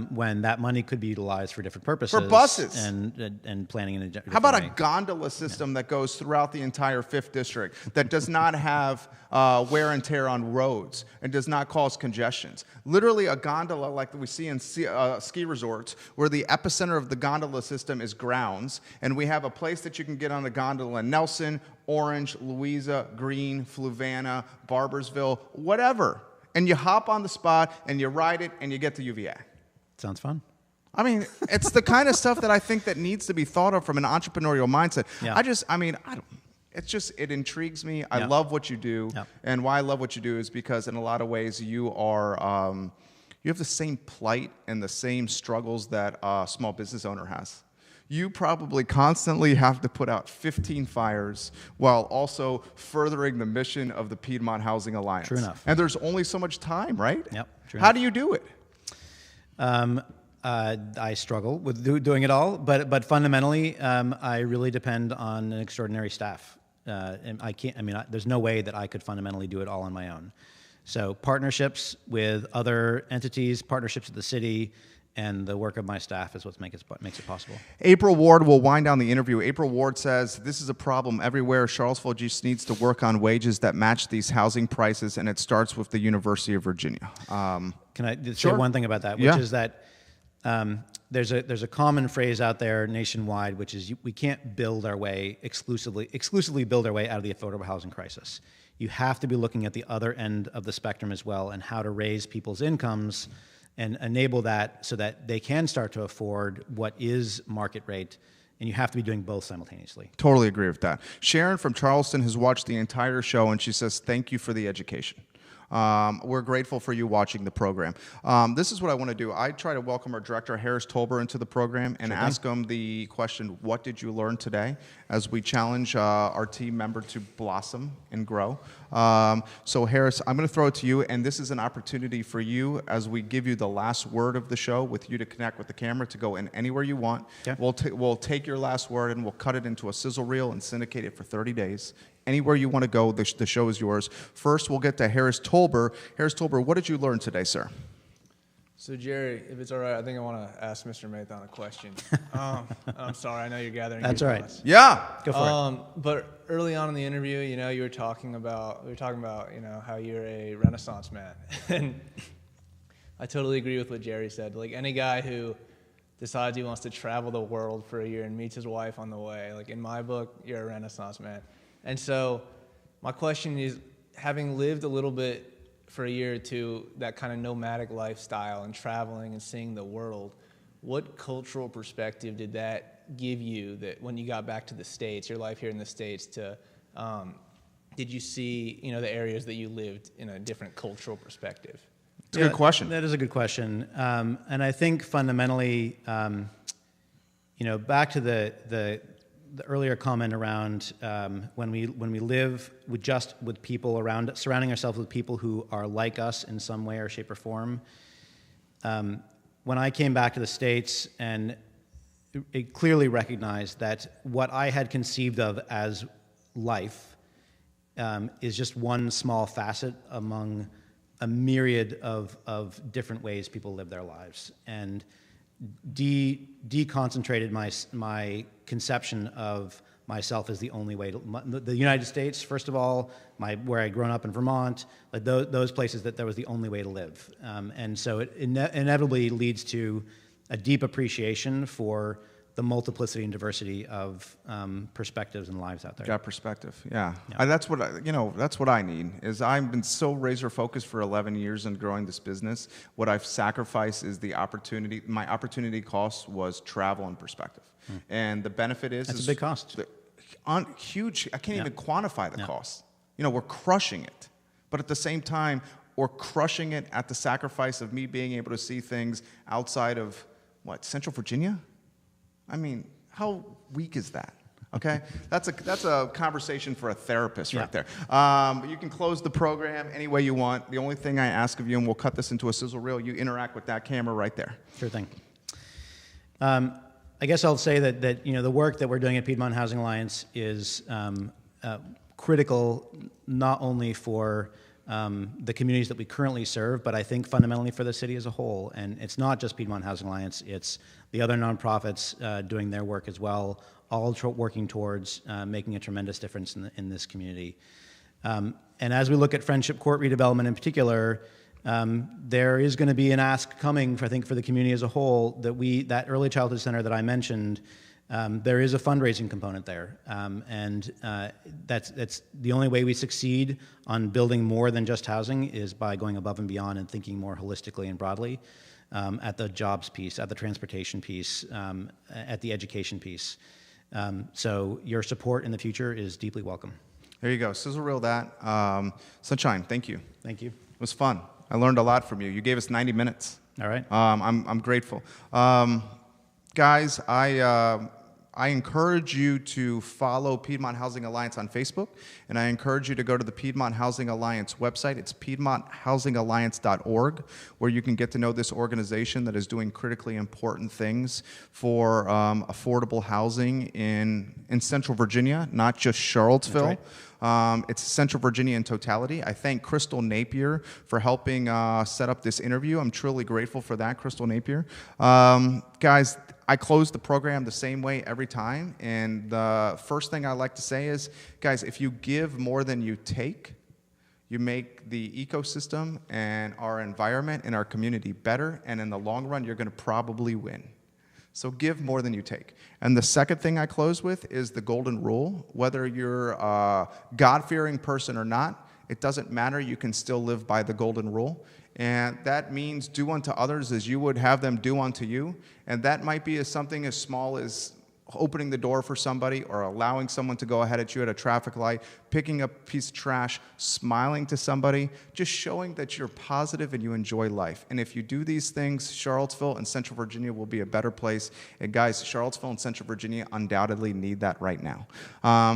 B: When that money could be utilized for different purposes.
A: For buses.
B: And planning in a different
A: How about
B: way.
A: a gondola system that goes throughout the entire 5th District that does not have wear and tear on roads and does not cause congestions? Literally a gondola like we see in ski resorts where the epicenter of the gondola system is grounds, and we have a place that you can get on a gondola in Nelson, Orange, Louisa, Green, Fluvanna, Barbersville, whatever. And you hop on the spot and you ride it and you get to UVA.
B: Sounds fun.
A: I mean, it's the kind of stuff that I think that needs to be thought of from an entrepreneurial mindset.
B: Yeah.
A: It intrigues me. I
B: Yeah.
A: love what you do.
B: Yeah.
A: And why I love what you do is because in a lot of ways you are, you have the same plight and the same struggles that a small business owner has. You probably constantly have to put out 15 fires while also furthering the mission of the Piedmont Housing Alliance.
B: True enough.
A: And there's only so much time, right?
B: Yep. True
A: How
B: enough.
A: do you do it?
B: I struggle with doing it all, but fundamentally, I really depend on an extraordinary staff. And there's no way that I could fundamentally do it all on my own. So partnerships with other entities, partnerships with the city, and the work of my staff is what makes it possible.
A: April Ward will wind down the interview. April Ward says, this is a problem everywhere. Charlottesville just needs to work on wages that match these housing prices, and it starts with the University of Virginia.
B: Can I say
A: Sure.
B: one thing about that, which is that there's a common phrase out there nationwide, which is we can't build our way exclusively build our way out of the affordable housing crisis. You have to be looking at the other end of the spectrum as well, and how to raise people's incomes and enable that so that they can start to afford what is market rate. And you have to be doing both simultaneously.
A: Totally agree with that. Sharon from Charleston has watched the entire show, and she says, thank you for the education. We're grateful for you watching the program. This is what I want to do. I try to welcome our director, Harris Tolber, into the program and ask him the question, what did you learn today, as we challenge our team member to blossom and grow. So Harris, I'm going to throw it to you, and this is an opportunity for you as we give you the last word of the show with you to connect with the camera to go in anywhere you want.
B: Okay.
A: We'll take your last word and we'll cut it into a sizzle reel and syndicate it for 30 days. Anywhere you want to go, the show is yours. First, we'll get to Harris Tolber. Harris Tolber, what did you learn today, sir?
C: So, Jerry, if it's all right, I think I want to ask Mr. Mathon a question. I'm sorry, I know you're gathering.
B: That's all right.
A: Yeah.
B: Go for it.
C: But early on in the interview, you were talking about, how you're a Renaissance man. And I totally agree with what Jerry said. Like, any guy who decides he wants to travel the world for a year and meets his wife on the way, like, in my book, you're a Renaissance man. And so my question is, having lived a little bit for a year or two, that kind of nomadic lifestyle and traveling and seeing the world, what cultural perspective did that give you that when you got back to the States, your life here in the States, did you see, the areas that you lived in a different cultural perspective?
A: It's a good question.
B: That is a good question. And I think fundamentally, back to the earlier comment around when we live with people around, surrounding ourselves with people who are like us in some way or shape or form. When I came back to the States, and it clearly recognized that what I had conceived of as life is just one small facet among a myriad of different ways people live their lives, and deconcentrated my conception of myself as the only way to the United States, first of all, where I'd grown up in Vermont, like those places that was the only way to live, and so it inevitably leads to a deep appreciation for the multiplicity and diversity of perspectives and lives out there.
A: Got perspective, yeah. That's what I need. Is I've been so razor focused for 11 years on growing this business. What I've sacrificed is the opportunity. My opportunity cost was travel and perspective, and the benefit is
B: That's a big cost.
A: Huge. I can't even quantify the cost. We're crushing it, but at the same time, we're crushing it at the sacrifice of me being able to see things outside of Central Virginia. I mean, how weak is that? Okay, that's a conversation for a therapist right there. You can close the program any way you want. The only thing I ask of you, and we'll cut this into a sizzle reel, you interact with that camera right there.
B: Sure thing. I guess I'll say that the work that we're doing at Piedmont Housing Alliance is critical not only for the communities that we currently serve, but I think fundamentally for the city as a whole. And it's not just Piedmont Housing Alliance, it's the other nonprofits doing their work as well, all working towards making a tremendous difference in this community. And as we look at Friendship Court redevelopment in particular, there is going to be an ask coming, I think, for the community as a whole, that early childhood center that I mentioned, there is a fundraising component there. That's the only way we succeed on building more than just housing is by going above and beyond and thinking more holistically and broadly at the jobs piece, at the transportation piece, at the education piece. So your support in the future is deeply welcome.
A: There you go. Sizzle reel that. Sunshine, thank you.
B: Thank you.
A: It was fun. I learned a lot from you. You gave us 90 minutes.
B: All right.
A: I'm grateful. Guys, I encourage you to follow Piedmont Housing Alliance on Facebook, and I encourage you to go to the Piedmont Housing Alliance website. It's piedmonthousingalliance.org, where you can get to know this organization that is doing critically important things for affordable housing in Central Virginia, not just Charlottesville.
B: That's right.
A: It's Central Virginia in totality. I thank Crystal Napier for helping set up this interview. I'm truly grateful for that, Crystal Napier. Guys, I close the program the same way every time, and the first thing I like to say is, guys, if you give more than you take, you make the ecosystem and our environment and our community better, and in the long run, you're going to probably win. So give more than you take. And the second thing I close with is the golden rule. Whether you're a God-fearing person or not, it doesn't matter. You can still live by the golden rule. And that means do unto others as you would have them do unto you. And that might be something as small as opening the door for somebody or allowing someone to go ahead at you at a traffic light, picking up a piece of trash, smiling to somebody, just showing that you're positive and you enjoy life. And if you do these things, Charlottesville and Central Virginia will be a better place. And guys, Charlottesville and Central Virginia undoubtedly need that right now.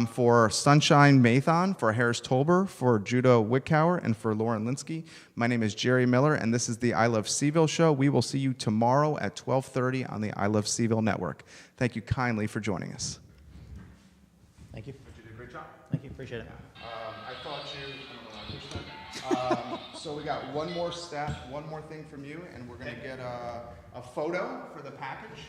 A: For Sunshine Mathon, for Harris Tolber, for Judah Wickower, and for Lauren Linsky, my name is Jerry Miller, and this is the I Love CVille Show. We will see you tomorrow at 12:30 on the I Love CVille Network. Thank you kindly for joining us.
B: Thank you.
A: You did a great job.
B: Thank you. Appreciate it.
A: I thought you, I don't know how to push that. So we got one more thing from you, and we're going to get a photo for the package.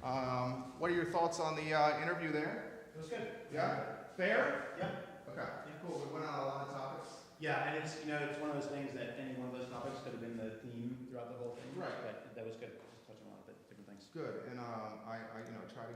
A: What are your thoughts on the interview there?
B: It was good.
A: Yeah? Fair?
B: Yeah.
A: Okay. Yeah, cool. We went on a lot of topics.
B: Yeah, and it's one of those things that any one of those topics could have been the theme throughout the whole thing.
A: Right.
B: But that was good. Touching on a lot of different things.
A: Good. And I try to go